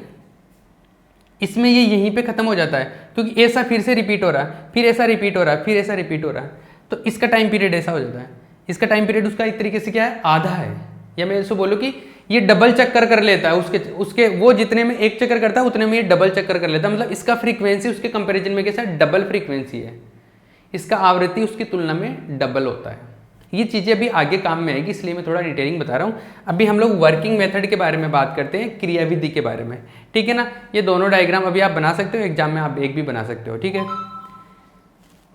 इसमें ये यहीं पे खत्म हो जाता है, क्योंकि ऐसा फिर से रिपीट हो रहा है, फिर ऐसा रिपीट हो रहा है, फिर ऐसा रिपीट हो रहा है, तो इसका टाइम पीरियड ऐसा हो जाता है। इसका टाइम पीरियड उसका एक तरीके से क्या है, आधा है, या मैं इसको बोलूँ कि ये डबल चक्कर कर लेता है, उसके वो जितने में एक चक्कर करता है उतने में ये डबल चक्कर कर लेता है। मतलब इसका फ्रीक्वेंसी उसके कंपैरिजन में कैसा डबल फ्रीक्वेंसी है, इसका आवृत्ति उसकी तुलना में डबल होता है। ये चीज़ें अभी आगे काम में आएगी, इसलिए मैं थोड़ा डिटेलिंग बता रहा हूँ। अभी हम लोग वर्किंग मेथड के बारे में बात करते हैं, क्रियाविधि के बारे में, ठीक है ना। ये दोनों डायग्राम अभी आप बना सकते हो, एग्जाम में आप एक भी बना सकते हो, ठीक है।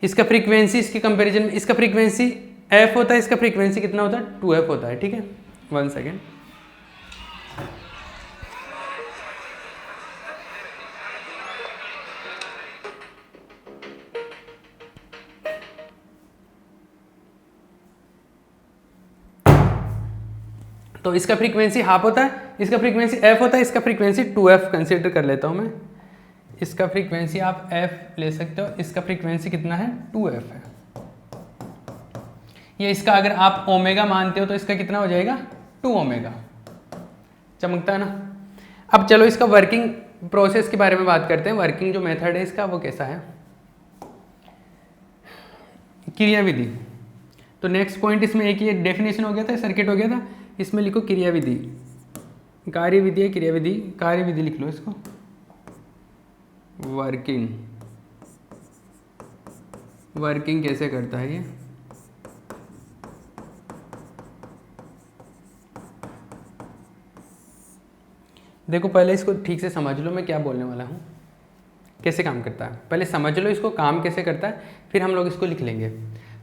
इसका फ्रीक्वेंसी, इसके कंपैरिजन में इसका फ्रीक्वेंसी f होता है, इसका फ्रीक्वेंसी कितना होता है, 2f होता है, ठीक है। 1 सेकेंड, तो इसका फ्रीक्वेंसी हाफ होता है, इसका फ्रीक्वेंसी f होता है, इसका फ्रीक्वेंसी 2f कंसीडर कर लेता हूँ मैं। इसका फ्रीक्वेंसी आप f ले सकते हो, इसका फ्रीक्वेंसी कितना है, 2f है। ये इसका अगर आप ओमेगा मानते हो तो इसका कितना हो जाएगा, 2 ओमेगा। चमकता है ना। अब चलो इसका वर्किंग प्रोसेस के बारे में बात करते हैं। वर्किंग जो मेथड है इसका वो कैसा है, क्रियाविधि। तो नेक्स्ट पॉइंट इसमें एक ये डेफिनेशन हो गया था, सर्किट हो गया था, इसमें लिखो क्रियाविधि। कार्यविधि है, क्रियाविधि, कार्यविधि लिख लो इसको। वर्किंग, वर्किंग कैसे करता है ये, देखो पहले इसको ठीक से समझ लो मैं क्या बोलने वाला हूँ, कैसे काम करता है। पहले समझ लो इसको काम कैसे करता है, फिर हम लोग इसको लिख लेंगे।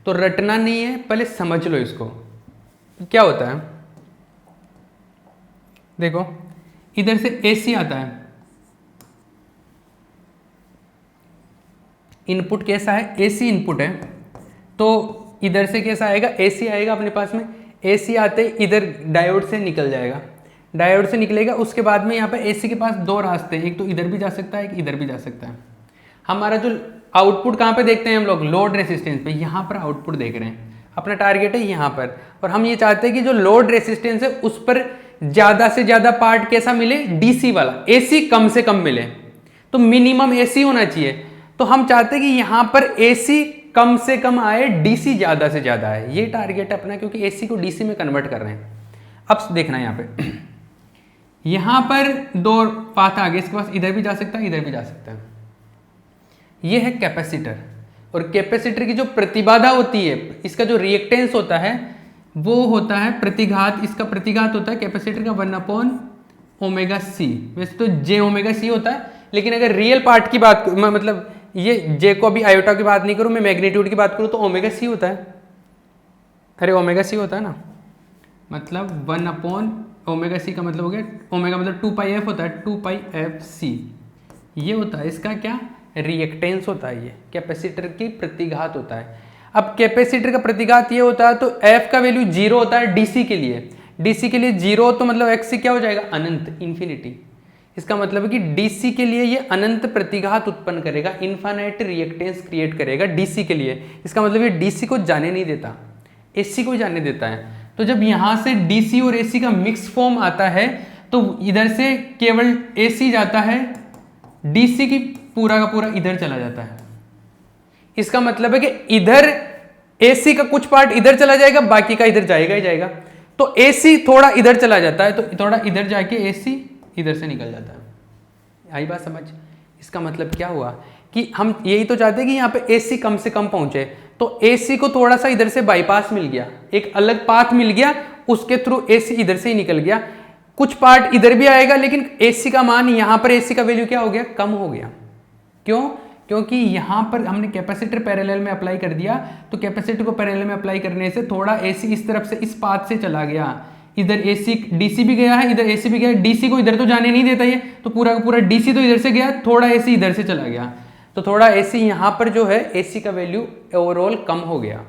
तो रटना नहीं है, पहले समझ लो इसको क्या होता है। देखो इधर से AC आता है, इनपुट कैसा है, AC इनपुट है, तो इधर से कैसा आएगा, AC आएगा अपने पास में। AC आते इधर डायोड से निकल जाएगा, डायोड से निकलेगा, उसके बाद में यहाँ पे एसी के पास दो रास्ते हैं, एक तो इधर भी जा सकता है, एक इधर भी जा सकता है। हमारा जो आउटपुट कहाँ पे देखते हैं हम लोग, लोड रेसिस्टेंस पे, यहाँ पर आउटपुट देख रहे हैं, अपना टारगेट है यहाँ पर, और हम ये चाहते हैं कि जो लोड रेसिस्टेंस है उस पर ज़्यादा से ज़्यादा पार्ट कैसा मिले, डीसी वाला, एसी कम से कम मिले, तो मिनिमम एसी होना चाहिए। तो हम चाहते हैं कि यहाँ पर एसी कम से कम आए, डीसी ज़्यादा से ज़्यादा आए, ये टारगेट है अपना, क्योंकि एसी को डीसी में कन्वर्ट कर रहे हैं। अब देखना यहाँ पे, यहाँ पर दो पाथ आगे, इसके पास इधर भी जा सकता है, इधर भी जा सकता है। ये है कैपेसिटर, और कैपेसिटर की जो प्रतिबाधा होती है, इसका जो रिएक्टेंस होता है वो होता है प्रतिघात, इसका प्रतिघात होता है कैपेसिटर का 1/ωc। वैसे तो j⍵c होता है, लेकिन अगर रियल पार्ट की बात, मतलब ये j को अभी आयोटा की बात नहीं करूँ मैं, मैग्नीट्यूड की बात करूँ तो ω/c होता है। अरे ω/c होता है ना, मतलब 1/ωc का मतलब हो गया, ओमेगा मतलब 2πf होता है, 2πfc ये होता है इसका क्या, रिएक्टेंस होता है, ये कैपेसिटर की प्रतिघात होता है। अब कैपेसिटर का प्रतिघात ये होता है, तो f का वैल्यू 0 होता है डीसी के लिए, डीसी के लिए 0, तो मतलब x क्या हो जाएगा, अनंत, इन्फिनिटी। इसका मतलब है कि डीसी के लिए ये अनंत प्रतिघात उत्पन्न करेगा, इन्फाइनाइट रिएक्टेंस क्रिएट करेगा डीसी के लिए। इसका मतलब ये डीसी को जाने नहीं देता, एसी को जाने देता है। तो जब यहाँ से डीसी और एसी का मिक्स फॉर्म आता है, तो इधर से केवल एसी जाता है, डीसी की पूरा का पूरा इधर चला जाता है। इसका मतलब है कि इधर एसी का कुछ पार्ट इधर चला जाएगा, बाकी का इधर जाएगा ही जाएगा। तो एसी थोड़ा इधर चला जाता है, तो थोड़ा इधर जाके एसी इधर से निकल जाता है। आई बात समझ? इसका मतलब क्या हुआ कि हम यही तो चाहते हैं कि यहाँ पे एसी कम से कम पहुंचे, तो एसी को थोड़ा सा इधर से बाईपास मिल गया, एक अलग पाथ मिल गया, उसके थ्रू एसी इधर से ही निकल गया। कुछ पार्ट इधर भी आएगा, लेकिन एसी का मान यहाँ पर, एसी का वैल्यू क्या हो गया, कम हो गया। क्यों? क्योंकि यहाँ पर हमने कैपेसिटर पैरेलल में अप्लाई कर दिया, तो कैपेसिटर को पैरेलल में अप्लाई करने से थोड़ा एसी इस तरफ से, इस पाथ से चला गया, इधर एसी डीसी भी गया है, इधर एसी भी गया है, डीसी को इधर तो जाने नहीं देता ये, तो पूरा का पूरा डीसी तो इधर से गया, थोड़ा एसी इधर से चला गया, तो थोड़ा एसी यहाँ पर जो है एसी का वैल्यू ओवरऑल कम हो गया।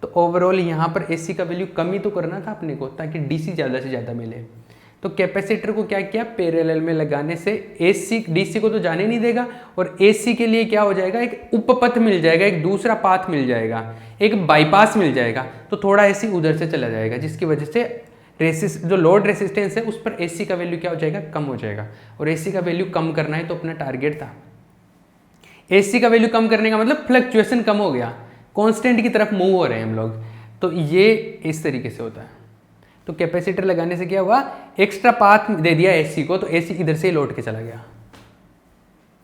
तो ओवरऑल यहाँ पर एसी का वैल्यू कम ही तो करना था अपने को, ताकि डीसी ज़्यादा से ज़्यादा मिले। तो कैपेसिटर को क्या किया, पैरेलल में लगाने से एसी डीसी को तो जाने नहीं देगा, और एसी के लिए क्या हो जाएगा, एक उपपथ मिल जाएगा, एक दूसरा पाथ मिल जाएगा, एक बाईपास मिल जाएगा। तो थोड़ा एसी उधर से चला जाएगा, जिसकी वजह से जो लोड रेसिस्टेंस है उस पर एसी का वैल्यू क्या हो जाएगा, कम हो जाएगा। और एसी का वैल्यू कम करना है तो अपना टारगेट था, एसी का वैल्यू कम करने का मतलब फ्लक्चुएशन कम हो गया, कांस्टेंट की तरफ मूव हो रहे हैं हम लोग। तो ये इस तरीके से होता है। तो कैपेसिटर लगाने से क्या हुआ, एक्स्ट्रा पाथ दे दिया एसी को, तो एसी इधर से ही लौट के चला गया,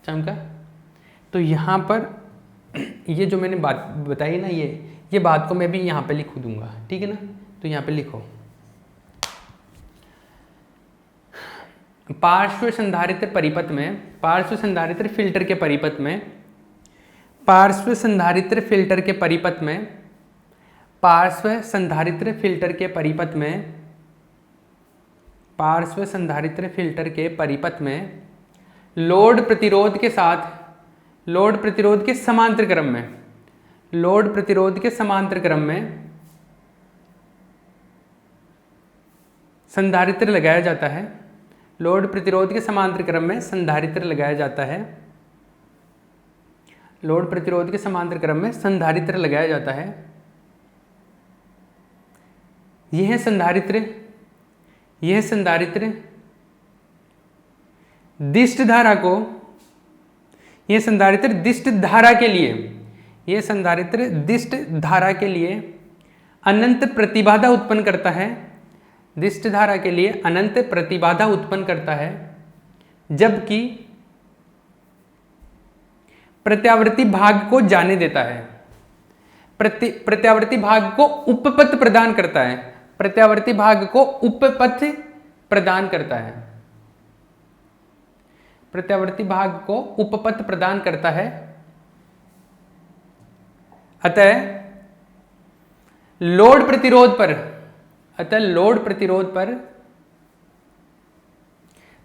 चमका। तो यहाँ पर ये जो मैंने बात बताई ना, ये बात को मैं भी यहाँ पे लिख दूंगा, ठीक है ना। तो यहाँ पे लिखो, पार्श्व संधारित्र परिपथ में, पार्श्व संधारित्र फिल्टर के परिपथ में, पार्श्व संधारित्र फिल्टर के परिपथ में, पार्श्व संधारित्र फिल्टर के परिपथ में, पार्श्व संधारित्र फिल्टर के परिपथ में लोड प्रतिरोध के साथ, लोड प्रतिरोध के समांतर क्रम में, लोड प्रतिरोध के समांतर क्रम में संधारित्र लगाया जाता है, लोड प्रतिरोध के समांतर क्रम में संधारित्र लगाया जाता है, लोड प्रतिरोध के समांतर क्रम में संधारित्र लगाया जाता है। यह है संधारित्र, यह संधारित्र दिष्ट धारा को, यह संधारित्र दिष्ट धारा के लिए, यह संधारित्र दिष्ट धारा के लिए अनंत प्रतिबाधा उत्पन्न करता है, दिष्ट धारा के लिए अनंत प्रतिबाधा उत्पन्न करता है, जबकि प्रत्यावर्ती भाग को जाने देता है, प्रत्यावर्ती भाग को उपपथ प्रदान करता है, प्रत्यावर्ती भाग को उपपथ प्रदान करता है, प्रत्यावर्ती भाग को उपपथ प्रदान करता है। अतः लोड प्रतिरोध पर, अतः लोड प्रतिरोध पर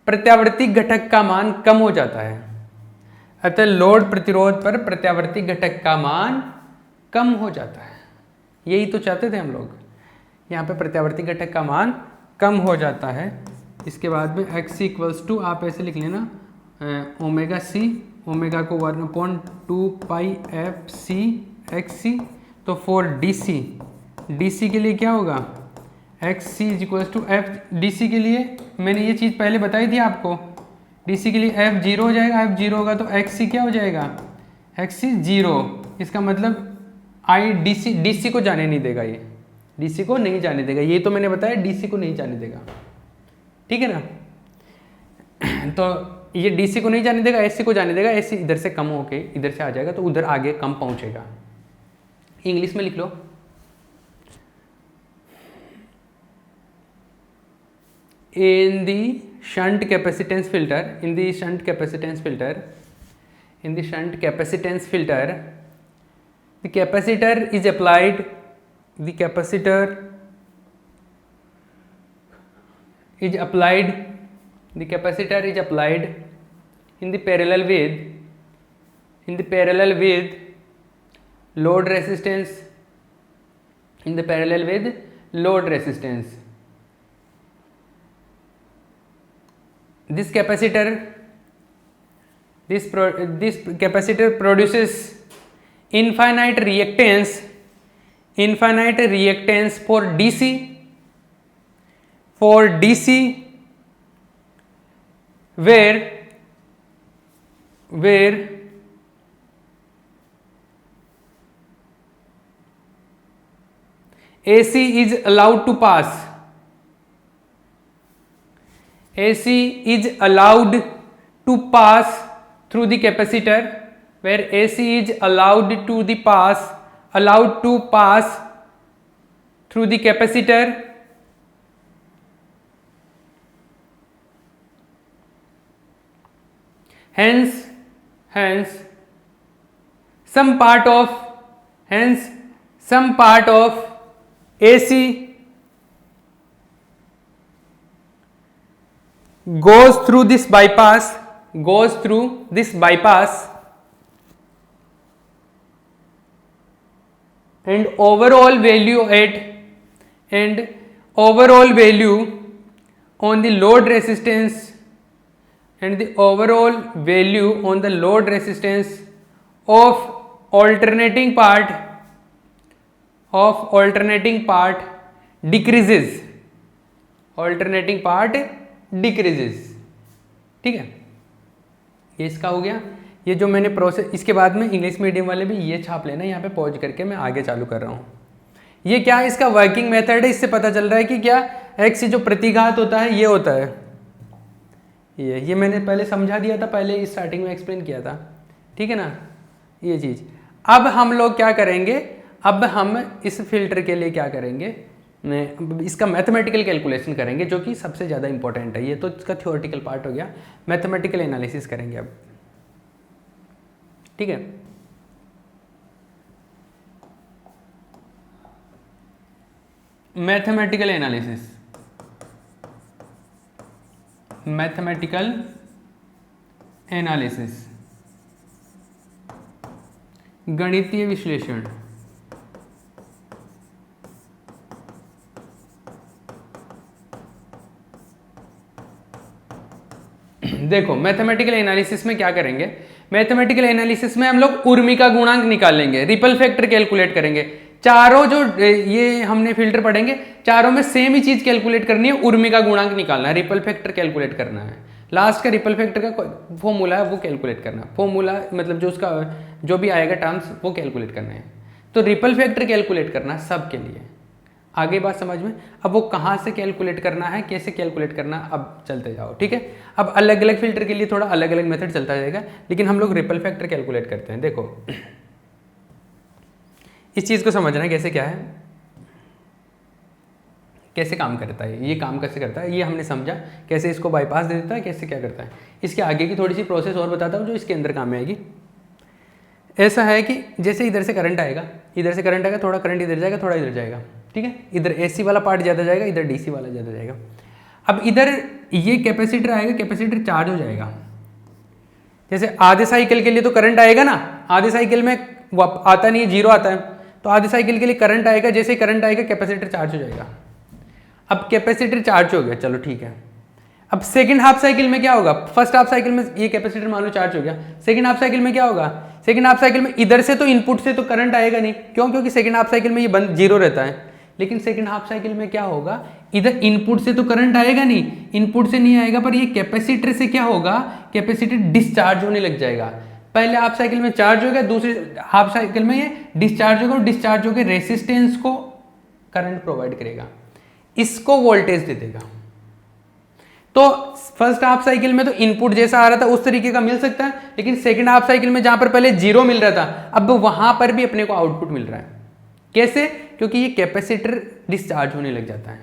प्रत्यावर्ती घटक का मान कम हो जाता है, अतः लोड प्रतिरोध पर प्रत्यावर्ती घटक का मान कम हो जाता है। यही तो चाहते थे हम लोग, यहाँ पे प्रत्यावर्ती घटक का मान कम हो जाता है। इसके बाद में एक्स इक्वल्स टू आप ऐसे लिख लेना ओमेगा सी, ओमेगा को 1/2 पाई एक्स सी। तो फॉर डी सी के लिए क्या होगा, X C is equals to F. D C के लिए मैंने ये चीज़ पहले बताई थी आपको, डी सी के लिए एफ जीरो हो जाएगा, एफ जीरो होगा तो एक्स सी क्या हो जाएगा, एक्स सी जीरो। इसका मतलब आई डी सी को जाने नहीं देगा, ये डी सी को नहीं जाने देगा, ये तो मैंने बताया डी सी को नहीं जाने देगा, ठीक है ना। तो ये डी सी को नहीं जाने देगा, एस सी को जाने देगा, एस सी इधर से कम होके इधर से आ जाएगा तो उधर आगे कम पहुंचेगा। इंग्लिश में लिख लो, in the shunt capacitance filter, in the shunt capacitance filter, the capacitor is applied, the capacitor is applied in the parallel with load resistance, this capacitor produces infinite reactance for DC where AC is allowed to pass, AC is allowed to pass through the capacitor, where AC is allowed to pass through the capacitor hence some part of AC goes through this bypass and overall value on the load resistance of alternating part decreases, ठीक है। ये इसका हो गया, ये जो मैंने process, इसके बाद में इंग्लिश मीडियम वाले भी ये छाप लेना, यहाँ पे पॉज करके मैं आगे चालू कर रहा हूँ। ये क्या है, इसका वर्किंग मेथड है, इससे पता चल रहा है कि क्या एक्स जो प्रतिघात होता है ये होता है, ये मैंने पहले समझा दिया था, पहले स्टार्टिंग में एक्सप्लेन किया था, ठीक है ना ये चीज़। अब हम लोग क्या करेंगे, अब हम इस फिल्टर के लिए क्या करेंगे, इसका मैथमेटिकल कैलकुलेशन करेंगे, जो कि सबसे ज़्यादा इंपॉर्टेंट है। ये तो इसका थ्योरेटिकल पार्ट हो गया, मैथमेटिकल एनालिसिस करेंगे अब, ठीक है। मैथमेटिकल एनालिसिस, गणितीय विश्लेषण। देखो मैथमेटिकल एनालिसिस में क्या करेंगे, मैथमेटिकल एनालिसिस में हम लोग उर्मी का गुणांक निकालेंगे, रिपल फैक्टर कैलकुलेट करेंगे। चारों जो ये हमने फिल्टर पढ़ेंगे, चारों में सेम ही चीज कैलकुलेट करनी है, उर्मी का गुणांक निकालना है, रिपल फैक्टर कैलकुलेट करना है। लास्ट का रिपल फैक्टर का फॉर्मूला है वो कैलकुलेट करना, फॉर्मूला मतलब जो उसका जो भी आएगा टर्म्स वो कैलकुलेट करना है। तो रिपल फैक्टर कैलकुलेट करना सबके लिए, आगे बात समझ में। अब वो कहाँ से कैलकुलेट करना है, कैसे कैलकुलेट करना, अब चलते जाओ, ठीक है। अब अलग अलग फिल्टर के लिए थोड़ा अलग अलग मेथड चलता जाएगा, लेकिन हम लोग रिपल फैक्टर कैलकुलेट करते हैं। देखो इस चीज़ को समझना है कैसे क्या है, कैसे काम करता है, ये काम कैसे करता है ये हमने समझा, कैसे इसको बाईपास दे देता है, कैसे क्या करता है। इसके आगे की थोड़ी सी प्रोसेस और बताता हूँ जो इसके अंदर काम में आएगी। ऐसा है कि जैसे इधर से करंट आएगा, थोड़ा करंट इधर जाएगा, थोड़ा इधर जाएगा, ठीक है। इधर एसी वाला पार्ट ज़्यादा जाएगा, इधर डीसी वाला ज़्यादा जाएगा। अब इधर ये कैपेसिटर आएगा, कैपेसिटर चार्ज हो जाएगा। जैसे आधे साइकिल के लिए तो करंट आएगा ना, आधे साइकिल में आता नहीं है, जीरो आता है, तो आधे साइकिल के लिए करंट आएगा, जैसे करंट आएगा कैपेसिटर चार्ज हो जाएगा। अब कैपेसिटर चार्ज हो गया, चलो ठीक है। अब सेकंड हाफ साइकिल में क्या होगा, फर्स्ट हाफ साइकिल में ये कैपेसिटर मान लो चार्ज हो गया, सेकंड हाफ साइकिल में क्या होगा, सेकंड हाफ साइकिल में इधर से तो इनपुट से तो करंट आएगा नहीं, क्यों, क्योंकि सेकंड हाफ साइकिल में ये बंद जीरो रहता है। लेकिन सेकंड हाफ साइकिल में क्या होगा, इधर इनपुट से तो करंट आएगा नहीं, इनपुट से नहीं आएगा, पर ये कैपेसिटर से क्या होगा, कैपेसिटर डिस्चार्ज होने लग जाएगा। पहले हाफ साइकिल में चार्ज हो गया, दूसरे हाफ साइकिल में ये डिस्चार्ज होगा, और डिस्चार्ज होकर रेसिस्टेंस को करंट प्रोवाइड करेगा, इसको वोल्टेज दे देगा। तो फर्स्ट हाफ साइकिल में तो इनपुट जैसा आ रहा था उस तरीके का मिल सकता है, लेकिन सेकंड हाफ साइकिल में जहां पर पहले जीरो मिल रहा था, अब वहां पर भी अपने को आउटपुट मिल रहा है। कैसे, क्योंकि ये कैपेसिटर डिस्चार्ज होने लग जाता है,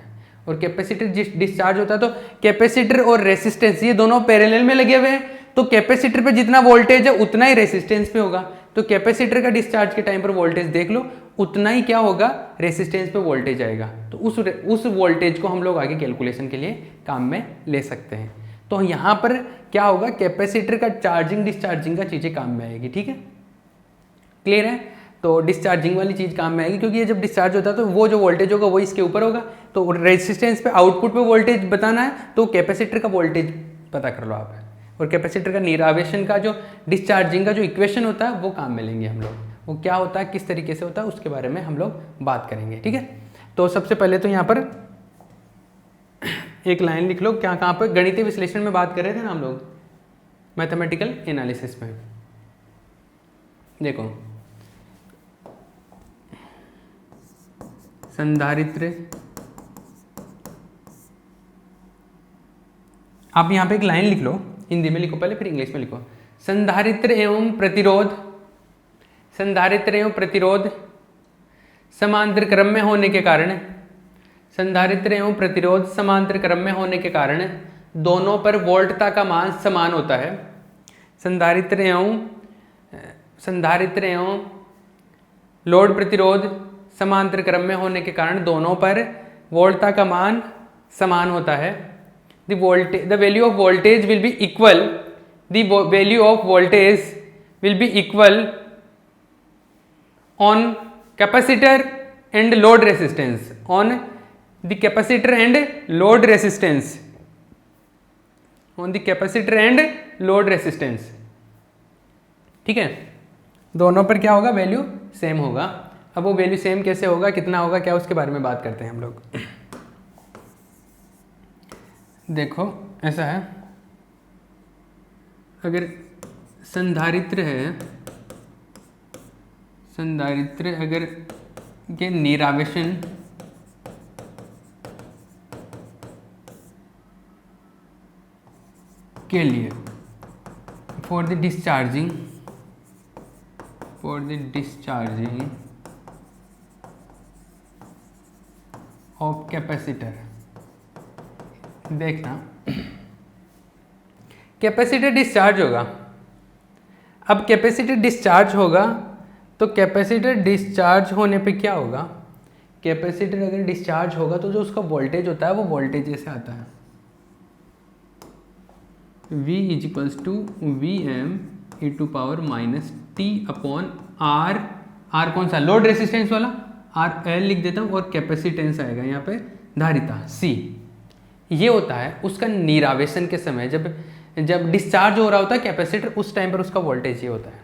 और कैपेसिटर डिस्चार्ज होता है तो कैपेसिटर और रेसिस्टेंस ये दोनों पैरेलल में लगे हुए हैं, तो कैपेसिटर पे जितना वोल्टेज है उतना ही रेसिस्टेंस पे होगा। तो कैपेसिटर का डिस्चार्ज के टाइम पर वोल्टेज देख लो, उतना ही क्या होगा, रेसिस्टेंस पे वोल्टेज आएगा। तो उस वोल्टेज को हम लोग आगे कैलकुलेशन के लिए काम में ले सकते हैं। तो यहाँ पर क्या होगा, कैपेसिटर का चार्जिंग डिस्चार्जिंग का चीज़ें काम में आएगी। ठीक है, क्लियर है। तो डिस्चार्जिंग वाली चीज़ काम में आएगी, क्योंकि ये जब डिस्चार्ज होता है तो वो जो वोल्टेज होगा वो इसके ऊपर होगा। तो रेजिस्टेंस पे आउटपुट पे वोल्टेज बताना है तो कैपेसिटर का वोल्टेज पता कर लो आप, और कैपेसिटर का निरावेशन का जो डिस्चार्जिंग का जो इक्वेशन होता है वो काम में लेंगे हम लोग। वो क्या होता है, किस तरीके से होता है, उसके बारे में हम लोग बात करेंगे। ठीक है, तो सबसे पहले तो यहाँ पर एक लाइन लिख लो, क्या कहाँ पर गणितीय विश्लेषण में बात कर रहे थे ना हम लोग, मैथमेटिकल एनालिसिस में। देखो, संधारित्र, आप यहाँ पे एक लाइन लिख लो, हिंदी में लिखो पहले फिर इंग्लिश में लिखो। संधारित्र एवं प्रतिरोध, संधारित्र एवं प्रतिरोध समांतर क्रम में होने के कारण, संधारित्र एवं प्रतिरोध समांतर क्रम में होने के कारण दोनों पर वोल्टता का मान समान होता है। संधारित्र एवं लोड प्रतिरोध समांतर क्रम में होने के कारण दोनों पर वोल्टता का मान समान होता है। The value of voltage will be equal. The value of voltage will be equal on capacitor and load resistance. On the capacitor and load resistance. On the capacitor and load resistance. ठीक है, दोनों पर क्या होगा, value same होगा। अब वो value same कैसे होगा, कितना होगा, क्या, उसके बारे में बात करते हैं हम लोग। देखो ऐसा है, अगर संधारित्र है, संधारित्र अगर के निरावेशन के लिए for the discharging of capacitor, देखना कैपेसिटर डिस्चार्ज होगा। अब कैपेसिटर डिस्चार्ज होगा तो कैपेसिटर डिस्चार्ज होने पे क्या होगा, कैपेसिटर अगर डिस्चार्ज होगा तो जो उसका वोल्टेज होता है वो वोल्टेज ऐसे आता है, V = Vm e⁻t/r। R कौन सा, लोड रेसिस्टेंस वाला, RL लिख देता हूँ, और कैपेसिटेंस आएगा यहाँ पे धारिता C। ये होता है उसका निरावेशन के समय, जब डिस्चार्ज हो रहा होता है कैपेसिटर, उस टाइम पर उसका वोल्टेज ये होता है।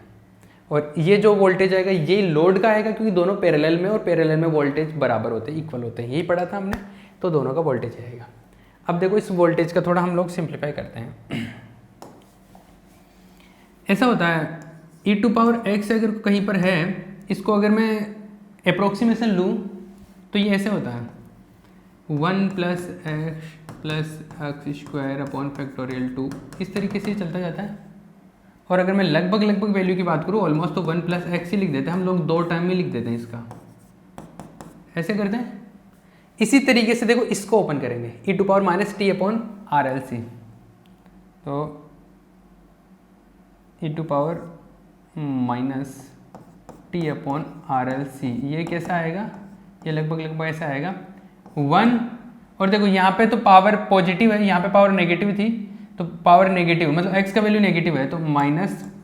और ये जो वोल्टेज आएगा ये लोड का आएगा, क्योंकि दोनों पैरेलल में, और पैरेलल में वोल्टेज बराबर होते हैं, इक्वल होते हैं, यही पढ़ा था हमने। तो दोनों का वोल्टेज आएगा। अब देखो इस वोल्टेज का थोड़ा हम लोग सिंप्लीफाई करते हैं। ऐसा होता है e⁻x अगर कहीं पर है, इसको अगर मैं अप्रोक्सीमेशन लूँ तो ये ऐसे होता है 1 + x + x² इस तरीके से चलता जाता है। और अगर मैं लगभग वैल्यू की बात करूँ, ऑलमोस्ट तो 1 + x ही लिख देते हैं हम लोग, 2 टाइम में लिख देते हैं इसका, ऐसे करते हैं। इसी तरीके से देखो इसको ओपन करेंगे, e⁻t/RLC, तो e⁻t/RLC ये कैसा आएगा, ये लगभग ऐसा आएगा 1। और देखो यहाँ पे तो पावर पॉजिटिव है, यहाँ पे पावर नेगेटिव थी, तो पावर नेगेटिव मतलब x का वैल्यू नेगेटिव है, तो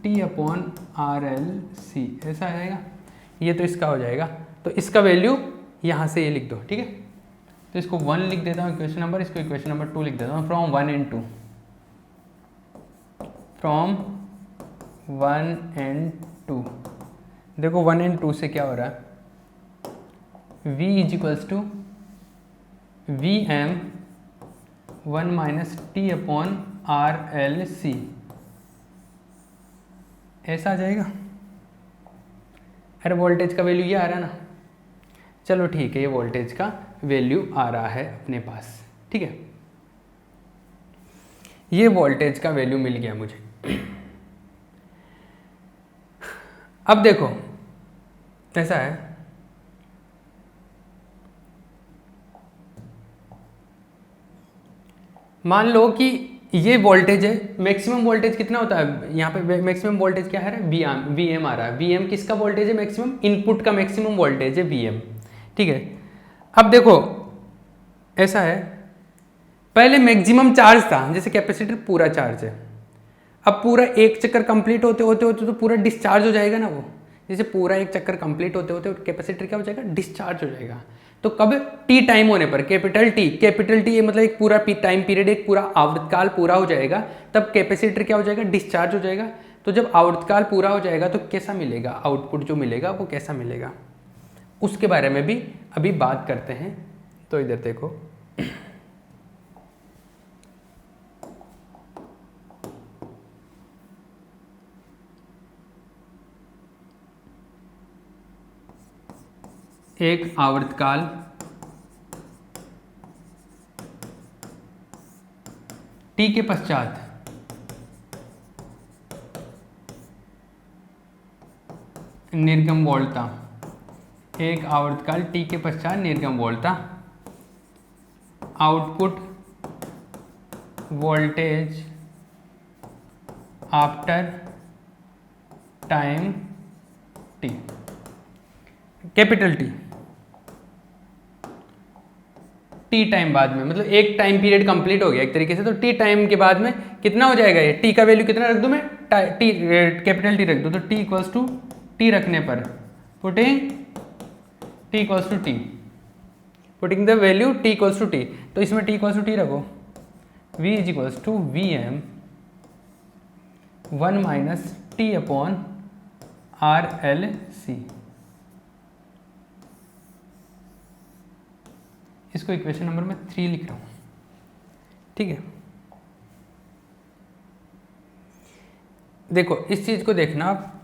-t/RLC ऐसा आएगा। ये तो इसका हो जाएगा, तो इसका वैल्यू यहाँ से ये लिख दो। ठीक है, तो इसको 1 लिख देता हूँ इक्वेशन नंबर, इसको इक्वेशन नंबर 2 लिख देता हूँ। फ्रॉम 1 and 2, फ्रॉम 1 and 2, देखो 1 and 2 से क्या हो रहा है, v is equals to V M 1 minus T upon R L C, ऐसा आ जाएगा। अरे वोल्टेज का वैल्यू ये आ रहा है ना, चलो ठीक है, ये वोल्टेज का वैल्यू आ रहा है अपने पास, ठीक है, ये वोल्टेज का वैल्यू मिल गया मुझे। अब देखो ऐसा है, मान लो कि ये वोल्टेज है, मैक्सिमम वोल्टेज कितना होता है यहाँ पे, मैक्सिमम वोल्टेज क्या है, वी एम आ रहा है। वी एम किसका वोल्टेज है, मैक्सिमम इनपुट का मैक्सिमम वोल्टेज है वी एम, ठीक है। अब देखो ऐसा है, पहले मैक्सिमम चार्ज था, जैसे कैपेसिटर पूरा चार्ज है, अब पूरा एक चक्कर कंप्लीट होते होते होते तो पूरा डिस्चार्ज हो जाएगा ना वो, जैसे पूरा एक चक्कर कंप्लीट होते होते कैपेसिटर क्या हो जाएगा, डिस्चार्ज हो जाएगा। तो कब, टी टाइम होने पर, कैपिटल टी ये मतलब एक पूरा टाइम पीरियड, एक पूरा आवर्तकाल पूरा हो जाएगा, तब कैपेसिटर क्या हो जाएगा, डिस्चार्ज हो जाएगा। तो जब आवर्तकाल पूरा हो जाएगा तो कैसा मिलेगा, आउटपुट जो मिलेगा वो कैसा मिलेगा, उसके बारे में भी अभी बात करते हैं। तो इधर देखो, एक आवर्तकाल टी के पश्चात निर्गम वोल्टता, एक आवर्तकाल टी के पश्चात निर्गम वोल्टता, output voltage after time T, capital T time बाद में, मतलब एक टाइम पीरियड कंप्लीट हो गया एक तरीके से, तो टी टाइम के बाद में कितना हो जाएगा, ये टी का वैल्यू कितना रख दूं मैं, टी कैपिटल टी रख दूं, तो टी इक्वल्स टू टी रखने पर putting T equals to T, putting the value T equals to T, तो इसमें टी इक्वल्स टू टी रखो, v is equals to V M 1 minus T upon R L C, इसको equation number में 3 लिख रहा हूँ, ठीक है। देखो इस चीज को देखना आप,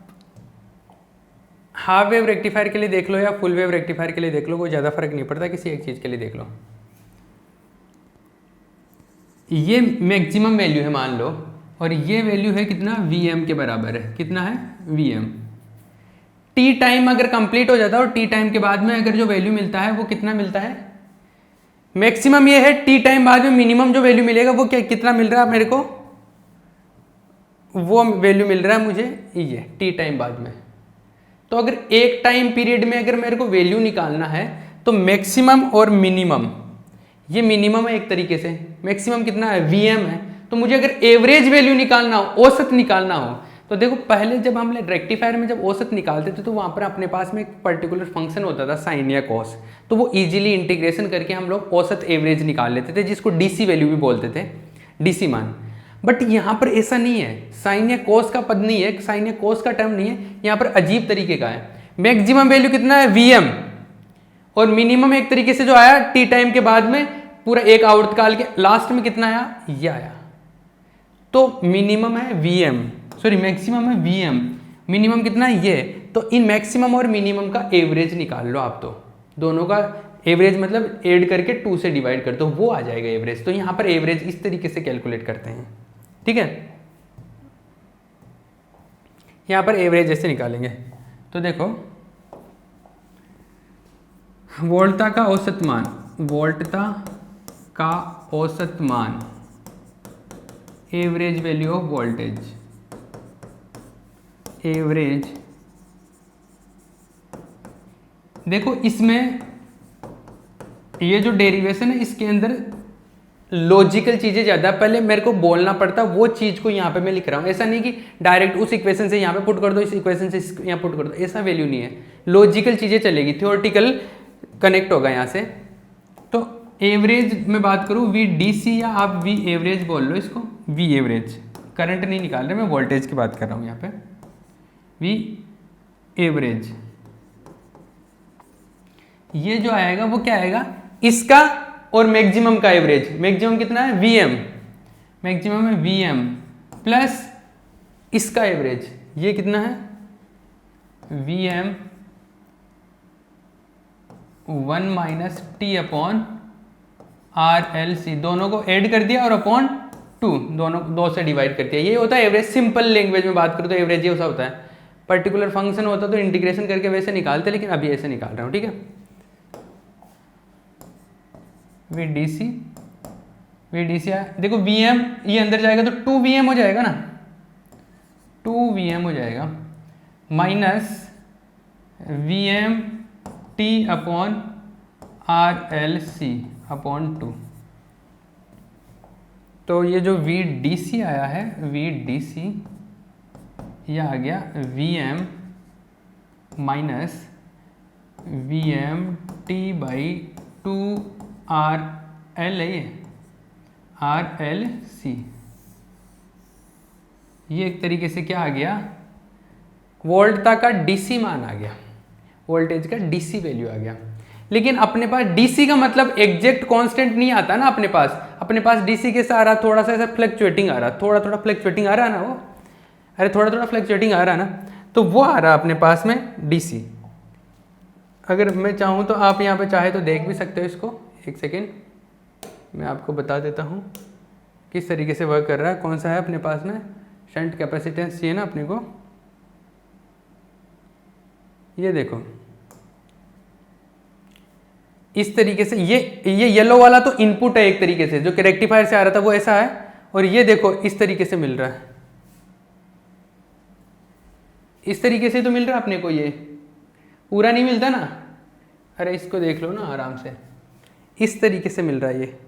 हाफ वेव रेक्टिफायर के लिए देख लो या फुल वेव रेक्टिफायर के लिए देख लो, कोई ज़्यादा फर्क नहीं पड़ता, किसी एक चीज़ के लिए देख लो। ये मैक्सिमम वैल्यू है मान लो, और ये वैल्यू है कितना, Vm के बराबर है, कितना है Vm। टी टाइम अगर कंप्लीट हो जाता है और टी टाइम के बाद में अगर जो वैल्यू मिलता है वो कितना मिलता है, मैक्सिमम ये है, टी टाइम बाद में मिनिमम जो वैल्यू मिलेगा वो क्या, कितना मिल रहा है मेरे को, वो वैल्यू मिल रहा है मुझे ये टी टाइम बाद में। तो अगर एक टाइम पीरियड में अगर मेरे को वैल्यू निकालना है तो मैक्सिमम और मिनिमम, ये मिनिमम है एक तरीके से, मैक्सिमम कितना है Vm है, तो मुझे अगर एवरेज वैल्यू निकालना हो, औसत निकालना हो, तो देखो पहले जब हम रेक्टिफायर में जब औसत निकालते थे तो वहाँ पर अपने पास में एक पर्टिकुलर फंक्शन होता था साइन या कॉस, तो वो इजीली इंटीग्रेशन करके हम लोग औसत एवरेज निकाल लेते थे, जिसको डीसी वैल्यू भी बोलते थे, डीसी मान। बट यहाँ पर ऐसा नहीं है, साइन या कॉस का पद नहीं है, साइन या कॉस का टर्म नहीं है, यहाँ पर अजीब तरीके का है। मैक्सिमम वैल्यू कितना है Vm, और मिनिमम एक तरीके से जो आया टी टाइम के बाद में पूरा एक आवर्तकाल के लास्ट में कितना आया, ये आया। तो मिनिमम है Vm, सॉरी मैक्सिमम है Vm, मिनिमम कितना है ये। तो इन मैक्सिमम और मिनिमम का एवरेज निकाल लो आप, तो दोनों का एवरेज मतलब ऐड करके 2 से डिवाइड कर दो, वो आ जाएगा एवरेज। तो यहाँ पर एवरेज इस तरीके से कैलकुलेट करते हैं, ठीक है। यहाँ पर एवरेज ऐसे निकालेंगे, तो देखो वोल्टता का औसत मान, वोल्टता का औसत मान, average value of voltage, average. देखो इसमें ये जो डेरिवेशन है इसके अंदर लॉजिकल चीजें ज्यादा, पहले मेरे को बोलना पड़ता, वो चीज को यहाँ पे मैं लिख रहा हूँ। ऐसा नहीं कि डायरेक्ट उस इक्वेशन से यहाँ पे पुट कर दो, इस इक्वेशन से यहाँ पुट कर दो, ऐसा वैल्यू नहीं है। लॉजिकल चीजें चलेगी, थ्योरेटिकल कनेक्ट होगा यहाँ से। तो एवरेज में बात करूँ वी डी सी, या आप वी एवरेज बोल लो इसको, वी एवरेज, करंट नहीं निकाल रहे, मैं वोल्टेज की बात कर रहा हूँ यहाँ पे, वी एवरेज, ये जो आएगा वो क्या आएगा, इसका और मैक्सिमम का एवरेज। मैक्सिमम कितना है, वी एम, मैक्सिमम है वी एम प्लस इसका एवरेज, ये कितना है, V M 1 minus T upon R L C, दोनों को ऐड कर दिया और अपॉन 2, दोनों 2 से डिवाइड कर दिया। ये होता है एवरेज। सिंपल लैंग्वेज में बात करूँ तो एवरेज ये होता है। पर्टिकुलर फंक्शन होता तो इंटीग्रेशन करके वैसे निकालते, लेकिन अभी ऐसे निकाल रहा हूँ, ठीक है। वी डी सी देखो, वी एम ये अंदर जाएगा तो 2 वी एम हो जाएगा ना, 2 वी एम हो जाएगा minus V M T upon R L C upon 2। तो ये जो वी डी सी आया है, वी डी सी ये आ गया V M minus V M T by 2 R L है, ये आर एल सी। ये एक तरीके से क्या आ गया, वोल्टता का डीसी मान आ गया, वोल्टेज का डीसी वैल्यू आ गया। लेकिन अपने पास डीसी का मतलब एग्जैक्ट कांस्टेंट नहीं आता ना अपने पास डीसी के साथ थोड़ा सा ऐसा फ्लक्चुएटिंग आ रहा, थोड़ा फ्लक्चुएटिंग आ रहा है ना, वो अरे थोड़ा फ्लक्चुएटिंग आ रहा है ना, तो वो आ रहा अपने पास में डीसी। अगर मैं चाहूँ तो आप यहाँ पे चाहे तो देख भी सकते हो इसको, एक सेकेंड मैं आपको बता देता हूँ किस तरीके से वर्क कर रहा है। कौन सा है अपने पास में, शंट कैपेसिटेंस चाहिए ना अपने को, ये देखो इस तरीके से, ये येलो वाला तो इनपुट है एक तरीके से, जो कि रेक्टिफायर से आ रहा था वो ऐसा है, और ये देखो इस तरीके से मिल रहा है, इस तरीके से तो मिल रहा है अपने को, ये पूरा नहीं मिलता ना, अरे इसको देख लो ना आराम से, इस तरीके से मिल रहा है, ये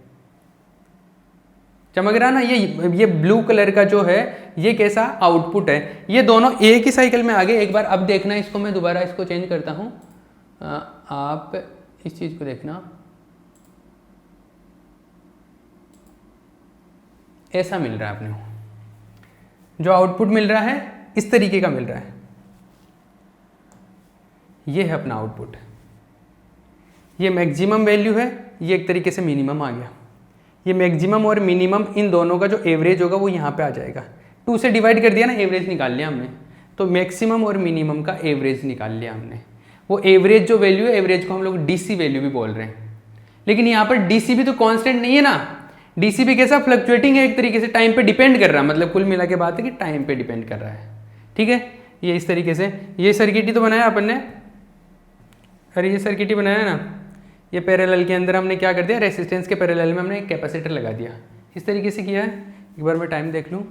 चमक रहा ना, ये ब्लू कलर का जो है ये कैसा आउटपुट है। ये दोनों एक ही साइकिल में आ गए। एक बार अब देखना, इसको मैं दोबारा इसको चेंज करता हूँ, आप इस चीज को देखना, ऐसा मिल रहा है अपने को, जो आउटपुट मिल रहा है इस तरीके का मिल रहा है, ये है अपना आउटपुट, ये मैक्सिमम वैल्यू है, ये एक तरीके से मिनिमम आ गया। ये मैक्सिमम और मिनिमम इन दोनों का जो एवरेज होगा वो यहाँ पे आ जाएगा, 2 से डिवाइड कर दिया ना, एवरेज निकाल लिया हमने, तो मैक्सिमम और मिनिमम का एवरेज निकाल लिया हमने। वो एवरेज जो वैल्यू है, एवरेज को हम लोग डीसी वैल्यू भी बोल रहे हैं, लेकिन यहाँ पर डीसी भी तो कांस्टेंट नहीं है ना, डीसी भी कैसा फ्लक्चुएटिंग है, एक तरीके से टाइम पे डिपेंड कर रहा है, मतलब कुल मिला के बात है कि टाइम पे डिपेंड कर रहा है, ठीक है। ये इस तरीके से, ये सर्किट ही तो बनाया अपन ने, अरे ये सर्किट ही बनाया ना, ये पैरेलल के अंदर हमने क्या कर दिया, रेसिस्टेंस के पैरेलल में हमने एक कैपेसिटर लगा दिया, इस तरीके से किया है। एक बार मैं टाइम देख लूँ,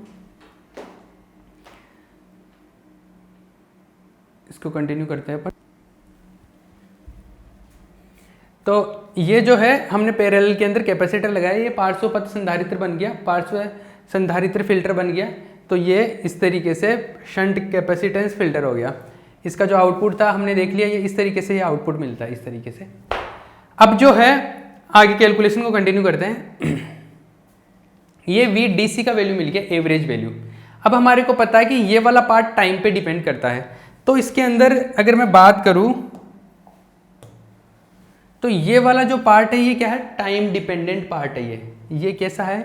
इसको कंटिन्यू करते हैं अपन। तो ये जो है हमने पैरेलल के अंदर कैपेसिटर लगाया, ये पार्श्व पथ संधारित्र बन गया, पार्श्व संधारित्र फिल्टर बन गया, तो ये इस तरीके से शंट कैपेसिटेंस फिल्टर हो गया। इसका जो आउटपुट था हमने देख लिया, ये इस तरीके से ये आउटपुट मिलता है, इस तरीके से। अब जो है आगे कैलकुलेशन को कंटिन्यू करते हैं। ये वी डी सी का वैल्यू मिल गया, एवरेज वैल्यू। अब हमारे को पता है कि ये वाला पार्ट टाइम पे डिपेंड करता है, तो इसके अंदर अगर मैं बात करूं तो ये वाला जो पार्ट है ये क्या है, टाइम डिपेंडेंट पार्ट है। ये कैसा है,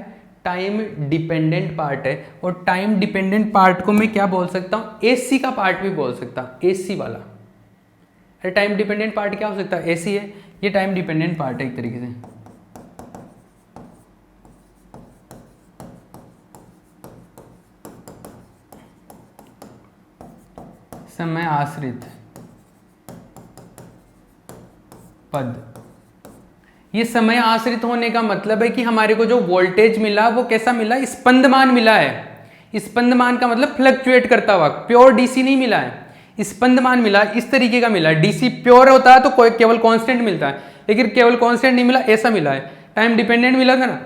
टाइम डिपेंडेंट पार्ट है। और टाइम डिपेंडेंट पार्ट को मैं क्या बोल सकता हूँ, एसी का पार्ट भी बोल सकता हूँ, एसी वाला। अरे टाइम डिपेंडेंट पार्ट क्या हो सकता है, एसी है, ये टाइम डिपेंडेंट पार्ट है एक तरीके से। समय आश्रित पद, ये समय आश्रित होने का मतलब है कि हमारे को जो वोल्टेज मिला वो कैसा मिला, स्पंदमान मिला है। स्पंदमान का मतलब फ्लक्चुएट करता हुआ, प्योर डीसी नहीं मिला है, स्पंदमान मिला, इस तरीके का मिला। डीसी प्योर होता है तो कोई केवल कांस्टेंट मिलता है, लेकिन केवल कांस्टेंट नहीं मिला, ऐसा मिला है। टाइम डिपेंडेंट मिला था ना,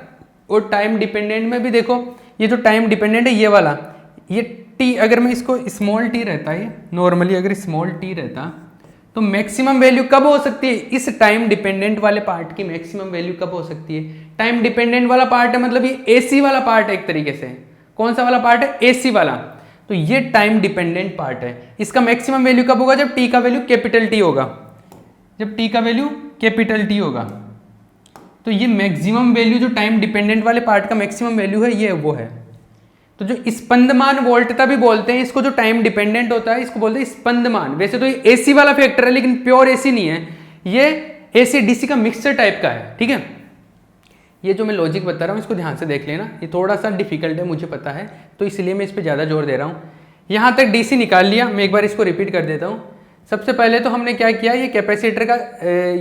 और टाइम डिपेंडेंट में भी देखो, ये जो टाइम डिपेंडेंट है ये वाला, ये टी, अगर मैं इसको स्मॉल टी रहता है, नॉर्मली अगर स्मॉल टी रहता तो मैक्सिमम वैल्यू कब हो सकती है, इस टाइम डिपेंडेंट वाले पार्ट की मैक्सिमम वैल्यू कब हो सकती है। टाइम डिपेंडेंट वाला पार्ट है मतलब ये एसी वाला पार्ट है एक तरीके से। कौन सा वाला पार्ट है, एसी वाला। तो ये टाइम डिपेंडेंट पार्ट है। इसका मैक्सिमम वैल्यू कब होगा, जब टी का वैल्यू कैपिटल टी होगा, जब टी का वैल्यू कैपिटल टी होगा। तो ये मैक्सिमम वैल्यू जो टाइम डिपेंडेंट वाले पार्ट का मैक्सिमम वैल्यू है, ये वो है। तो जो स्पंदमान वोल्टता भी बोलते हैं इसको, जो टाइम डिपेंडेंट होता है इसको बोलते हैं स्पंदमान। वैसे तो ये एसी वाला फैक्टर है लेकिन प्योर एसी नहीं है, ये एसी डीसी का मिक्सचर टाइप का है, ठीक है। ये जो मैं लॉजिक बता रहा हूँ इसको ध्यान से देख लेना, ये थोड़ा सा डिफिकल्ट है मुझे पता है, तो इसलिए मैं इस पर ज़्यादा जोर दे रहा हूँ। यहाँ तक डीसी निकाल लिया, मैं एक बार इसको रिपीट कर देता हूँ। सबसे पहले तो हमने क्या किया, ये कैपेसिटर का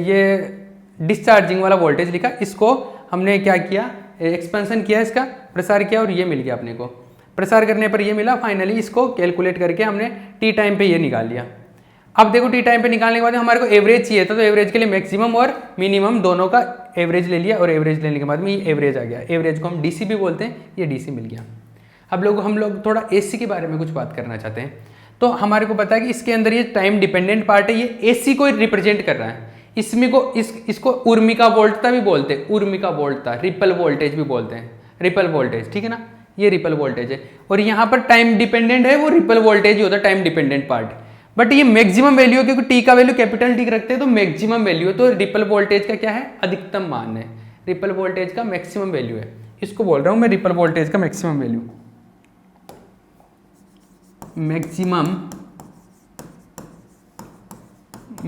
ये डिस्चार्जिंग वाला वोल्टेज लिखा, इसको हमने क्या किया, एक्सपेंशन किया, इसका प्रसार किया और ये मिल गया अपने को। प्रसार करने पर ये मिला, फाइनली इसको कैलकुलेट करके हमने टी टाइम पे ये निकाल लिया। अब देखो टी टाइम पे निकालने के बाद हमारे को एवरेज चाहिए था, तो एवरेज के लिए मैक्सिमम और मिनिमम दोनों का एवरेज ले लिया और एवरेज लेने के बाद में ये एवरेज आ गया। एवरेज को हम डीसी भी बोलते हैं, ये डीसी मिल गया। अब हम लोग थोड़ा एसी के बारे में कुछ बात करना चाहते हैं। तो हमारे को पता है कि इसके अंदर ये टाइम डिपेंडेंट पार्ट है, ये एसी को रिप्रेजेंट कर रहा है। इसमें को इसको उर्मिका वोल्टता भी बोलते हैं, उर्मिका वोल्टता, रिपल वोल्टेज भी बोलते हैं, रिपल वोल्टेज, ठीक है ना, ये रिपल वोल्टेज है। और यहाँ पर टाइम डिपेंडेंट है, वो रिपल वोल्टेज ही होता है टाइम डिपेंडेंट पार्ट। बट ये मैक्सिमम वैल्यू है क्योंकि टी का वैल्यू कैपिटल टी रखते हैं, तो मैक्सिमम वैल्यू है। तो रिपल वोल्टेज का क्या है, अधिकतम मान है, रिपल वोल्टेज का मैक्सिमम वैल्यू है, इसको बोल रहा हूँ मैं रिपल वोल्टेज का maximum value. Maximum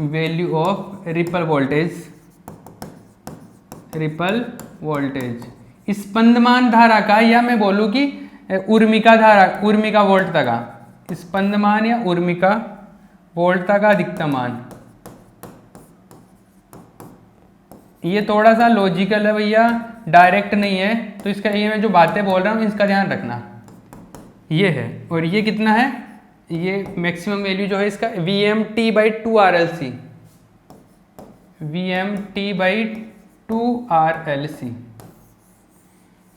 value of ripple voltage, ripple voltage स्पंदमान धारा का, या मैं बोलूं कि उर्मिका धारा, उर्मिका वोल्टता का, स्पंदमान या उर्मिका वोल्टता का अधिकतम मान। ये थोड़ा सा लॉजिकल है भैया, डायरेक्ट नहीं है, तो इसका ये मैं जो बातें बोल रहा हूँ इसका ध्यान रखना। ये है, और ये कितना है, ये मैक्सिमम वैल्यू जो है इसका VMT/2RLC, VMT/2RLC,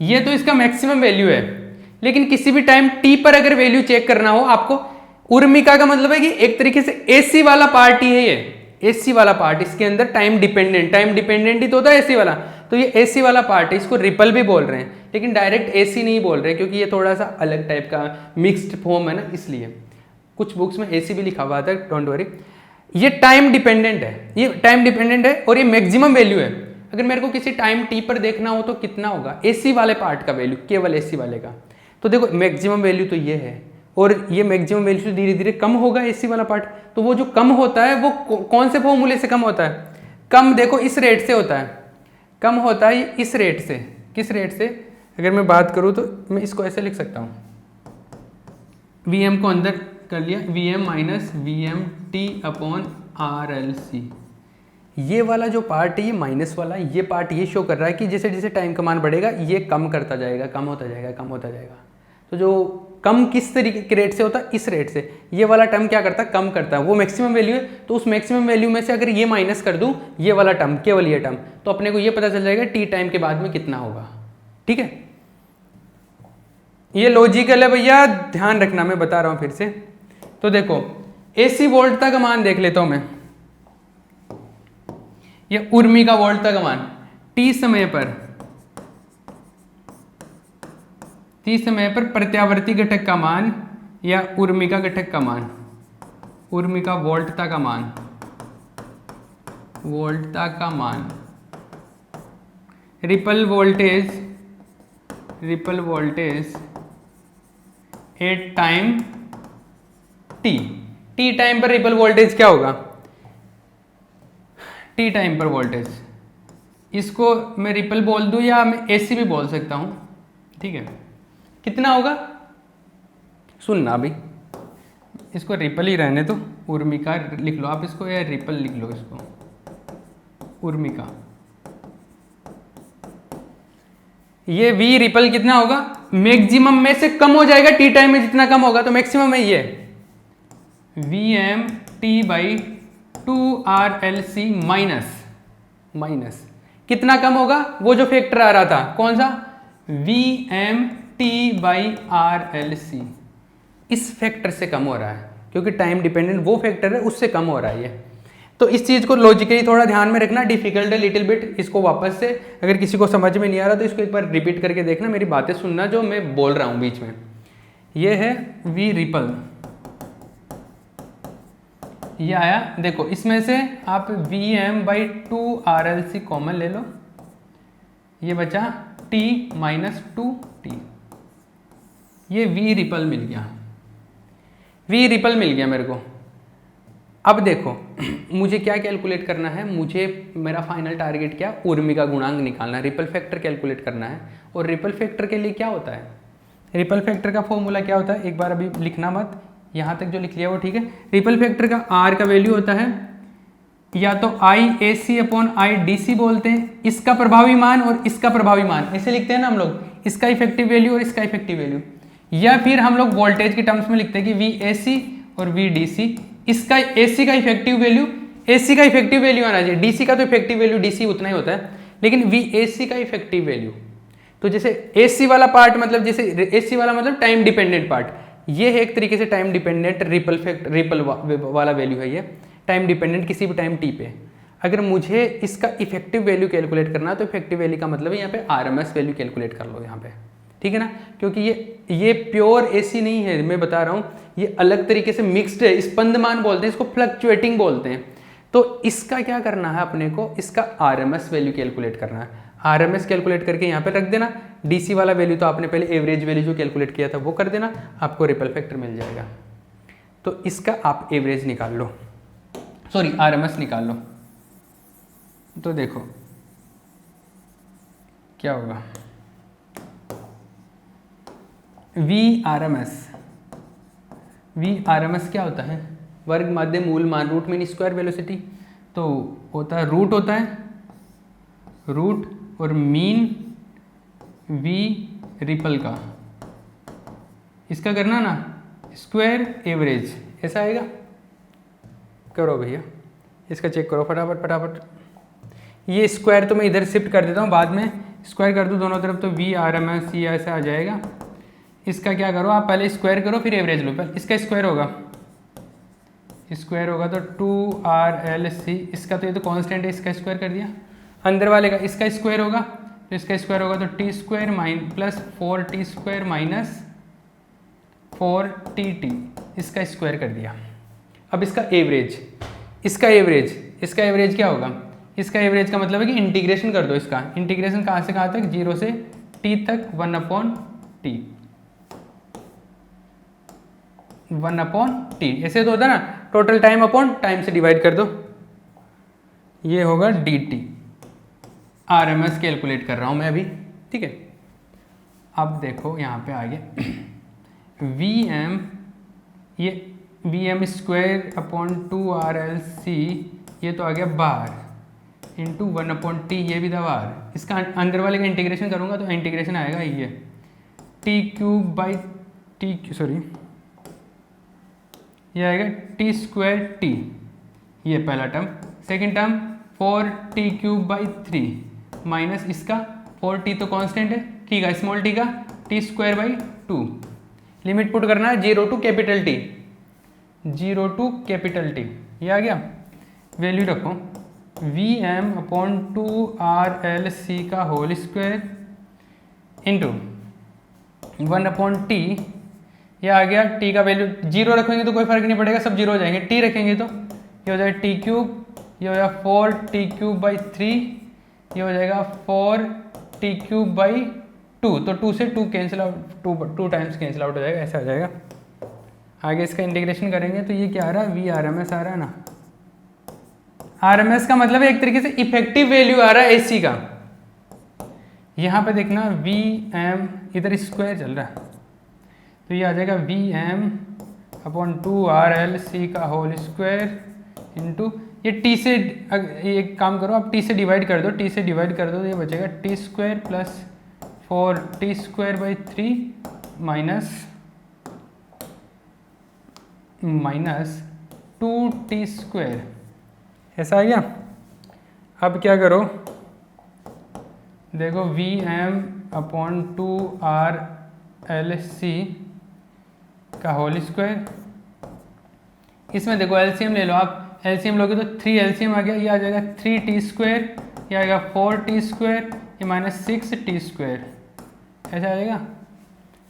ये तो इसका मैक्सिमम वैल्यू है। लेकिन किसी भी टाइम t पर अगर वैल्यू चेक करना हो आपको, उर्मिका का मतलब है कि एक तरीके से एसी वाला पार्ट ही है, ये एसी वाला पार्ट, इसके अंदर टाइम डिपेंडेंट ही तो होता है एसी वाला, तो ये एसी वाला पार्ट है, इसको रिपल भी बोल रहे हैं लेकिन डायरेक्ट एसी नहीं बोल रहे क्योंकि ये थोड़ा सा अलग टाइप का मिक्स्ड फॉर्म है ना, इसलिए कुछ बुक्स में एसी भी लिखा हुआ था, डोंट वरी। ये टाइम डिपेंडेंट है, ये टाइम डिपेंडेंट है और ये मैक्सिमम वैल्यू है। अगर मेरे को किसी टाइम टी पर देखना हो तो कितना होगा, एसी वाले पार्ट का वैल्यू, केवल एसी वाले का। तो देखो मैक्सिमम वैल्यू तो ये है, और ये मैक्सिमम वैल्यू से धीरे धीरे कम होगा एसी वाला पार्ट। तो वो जो कम होता है वो कौन से फॉर्मूले से कम होता है, कम देखो इस रेट से होता है, कम होता है इस रेट से। किस रेट से, अगर मैं बात करूँ तो मैं इसको ऐसे लिख सकता हूँ, VM को अंदर कर लिया, VM माइनस VMT/RLC। ये वाला जो पार्ट है, ये माइनस वाला, ये पार्ट ये शो कर रहा है कि जैसे जैसे टाइम का मान बढ़ेगा ये कम करता जाएगा, कम होता जाएगा, कम होता जाएगा। तो जो कम किस तरीके के रेट से होता है, इस रेट से। ये वाला टर्म क्या करता है, कम करता है, वो मैक्सिमम वैल्यू है। तो उस मैक्सिमम वैल्यू में से अगर ये माइनस कर दूं, ये वाला टर्म, केवल ये टर्म, तो अपने को ये पता चल जाएगा टी टाइम के बाद में कितना होगा, ठीक है। ये लॉजिकल है भैया, ध्यान रखना, मैं बता रहा हूं फिर से। तो देखो एसी वोल्टता का मान देख लेता हूं मैं, ये उर्मिका वोल्टता का मान टी समय पर प्रत्यावर्ती घटक का मान या उर्मिका घटक का मान, उर्मिका वोल्टता का मान, वोल्टता का मान, ripple voltage at time T. T time पर रिपल वोल्टेज क्या होगा, टी टाइम पर वोल्टेज, इसको मैं रिपल बोल दूं या मैं एसी भी बोल सकता हूं, ठीक है। कितना होगा सुनना अभी, इसको रिपल ही रहने तो, उर्मिका लिख लो आप इसको, या रिपल लिख लो इसको, उर्मिका। ये V रिपल कितना होगा, मैक्सिमम में से कम हो जाएगा, टी टाइम में जितना कम होगा, तो मैक्सिमम है ये VMT/2RLC माइनस कितना कम होगा, वो जो फैक्टर आ रहा था, कौन सा, VMT/RLC, इस फैक्टर से कम हो रहा है क्योंकि टाइम डिपेंडेंट वो फैक्टर है, उससे कम हो रहा है ये। तो इस चीज़ को लॉजिकली थोड़ा ध्यान में रखना, डिफिकल्ट है लिटिल बिट। इसको वापस से अगर किसी को समझ में नहीं आ रहा तो इसको एक बार रिपीट करके देखना, मेरी बातें सुनना जो मैं बोल रहा हूँ बीच में। ये है वी रिपल, ये आया। देखो इसमें से आप Vm/2 RLC कॉमन ले लो, ये बचा T - 2T, ये V रिपल मिल गया, V रिपल मिल गया मेरे को। अब देखो मुझे क्या कैलकुलेट करना है, मुझे मेरा फाइनल टारगेट क्या, उर्मी का गुणांक निकालना है, रिपल फैक्टर कैलकुलेट करना है। और रिपल फैक्टर के लिए क्या होता है, रिपल फैक्टर का फॉर्मूला क्या होता है, एक बार अभी लिखना मत, यहाँ तक जो लिख लिया वो ठीक है। रिपल फैक्टर का R का वैल्यू होता है या तो IAC/IDC बोलते हैं, इसका प्रभावी मान और इसका प्रभावी मान, ऐसे लिखते हैं ना हम लोग, इसका इफेक्टिव वैल्यू और इसका इफेक्टिव वैल्यू। या फिर हम लोग वोल्टेज के टर्म्स में लिखते हैं कि VAC और VDC, इसका AC का इफेक्टिव वैल्यू, AC का इफेक्टिव वैल्यू आना चाहिए, DC का तो इफेक्टिव वैल्यू DC उतना ही होता है, लेकिन VAC का इफेक्टिव वैल्यू, तो जैसे AC वाला पार्ट मतलब, जैसे AC वाला मतलब टाइम डिपेंडेंट पार्ट, ये है एक तरीके से टाइम डिपेंडेंट रिपल वाला वैल्यू है, ये टाइम डिपेंडेंट किसी भी टाइम t पे। अगर मुझे इसका इफेक्टिव वैल्यू कैलकुलेट करना है तो इफेक्टिव वैल्यू का मतलब है यहाँ पे RMS वैल्यू कैलकुलेट कर लो यहाँ पे, ठीक है ना, क्योंकि ये प्योर AC नहीं है, मैं बता रहा हूँ, ये अलग तरीके से मिक्स्ड है, स्पंदमान बोलते हैं इसको, फ्लक्चुएटिंग बोलते हैं। तो इसका क्या करना है अपने को, इसका RMS वैल्यू कैलकुलेट करना है। RMS कैलकुलेट करके यहाँ पे रख देना, DC वाला वैल्यू तो आपने पहले एवरेज वैल्यू जो कैलकुलेट किया था वो कर देना, आपको रिपल फैक्टर मिल जाएगा। तो इसका आप एवरेज निकाल लो, सॉरी RMS निकाल लो। तो देखो क्या होगा, VRMS क्या होता है, वर्ग माध्य मूल मान, रूट मीन स्क्वायर वेलोसिटी, तो होता है रूट, होता है रूट और मीन V रिपल का, इसका करना ना स्क्वायर एवरेज, ऐसा आएगा। करो भैया इसका चेक करो फटाफट फटाफट। ये स्क्वायर तो मैं इधर शिफ्ट कर देता हूँ, बाद में स्क्वायर कर दूँ दोनों तरफ तो VRMS ये ऐसा आ जाएगा। इसका क्या करो आप, पहले स्क्वायर करो फिर एवरेज लो। पहले इसका स्क्वायर होगा तो 2RLC, इसका तो ये तो कांस्टेंट है, इसका स्क्वायर कर दिया। अंदर वाले का इसका स्क्वायर होगा, तो इसका स्क्वायर होगा तो T² plus 4T² minus 4TT, इसका स्क्वायर कर दिया। अब इसका एवरेज क्या होगा, इसका एवरेज का मतलब है कि इंटीग्रेशन कर दो इसका, इंटीग्रेशन कहाँ से कहाँ तक, 0 से T तक 1/T, 1/T, ऐसे तो होता है ना, टोटल टाइम अपॉन टाइम से डिवाइड कर दो, ये होगा dt। RMS कैलकुलेट कर रहा हूँ मैं अभी, ठीक है। अब देखो यहाँ पे आ गया Vm, ये Vm²/2RLC, ये तो आ गया बार इंटू 1/T, ये भी था बार। इसका अंदर वाले का इंटीग्रेशन करूँगा तो इंटीग्रेशन आएगा ये T³ सॉरी ये आएगा T²T, ये पहला term. Second term 4T³/3 minus इसका 4T तो कांस्टेंट है, T का स्मॉल t का T²/2, लिमिट पुट करना है 0 to capital T, 0 to capital T, ये आ गया। वैल्यू रखो Vm/2RLC का होल स्क्वायर इंटू 1/T, ये आ गया। T का वैल्यू 0 रखेंगे तो कोई फर्क नहीं पड़ेगा, सब 0 हो जाएंगे। T रखेंगे तो ये हो जाएगा T³, ये हो जाएगा 4T³/3, ये हो जाएगा 4T³/2, तो 2 से 2 cancel out, 2 times cancel out हो जाएगा, ऐसा हो जाएगा। आगे इसका इंटीग्रेशन करेंगे तो ये क्या आ रहा है, VRMS आ रहा है ना। RMS का मतलब है एक तरीके से इफेक्टिव वैल्यू आ रहा है AC का। यहाँ पे देखना Vm, इधर स्क्वायर चल रहा है तो ये आ जाएगा Vm/2RLC का होल स्क्वायर इंटू ये T से, एक काम करो आप T से डिवाइड कर दो, T से डिवाइड कर दो तो ये बचेगा T² plus 4T²/3 minus 2T², ऐसा आ गया। अब क्या करो, देखो Vm/2RLC का होल स्क्वायर, इसमें देखो LCM ले लो आप, एलसीएम लोगे तो 3 एलसीएम आ गया, ये आ जाएगा 3t², ये आएगा 4t², ये -6t², ऐसा आ जाएगा।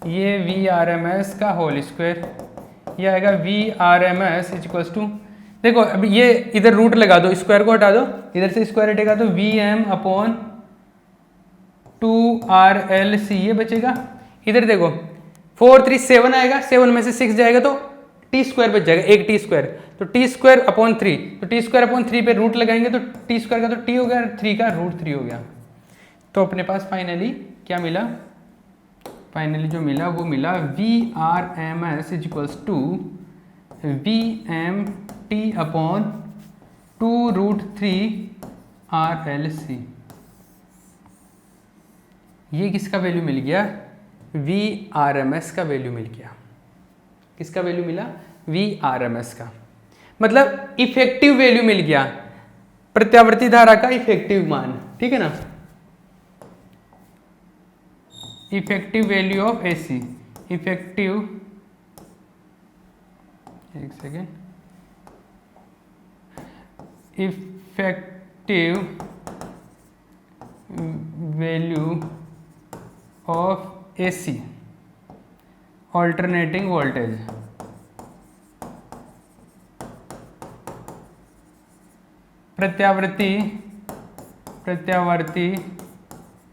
ये VRMS का होल स्क्वायर, ये आएगा VRMS इक्वल्स टू, देखो अब ये इधर रूट लगा दो, स्क्वायर को हटा दो, इधर से स्क्वायर हटेगा तो VM/2RLC ये बचेगा। इधर देखो 4 3 7 आएगा, 7 में से 6 जाएगा तो t² बच जाएगा, एक t², तो t²/3, तो t²/3 पे रूट लगाएंगे तो t² का तो t हो गया, 3 का √3 हो गया। तो अपने पास फाइनली क्या मिला, फाइनली जो मिला वो मिला VRMS इक्वल्स टू VMT/2√3RLC। ये किसका वैल्यू मिल गया, VRMS का वैल्यू मिल गया। किसका वैल्यू मिला, VRMS का, मतलब इफेक्टिव वैल्यू मिल गया, प्रत्यावर्ती धारा का इफेक्टिव मान, ठीक है ना। Effective value of AC, effective, एक second, effective value of AC alternating voltage, प्रत्यावर्ती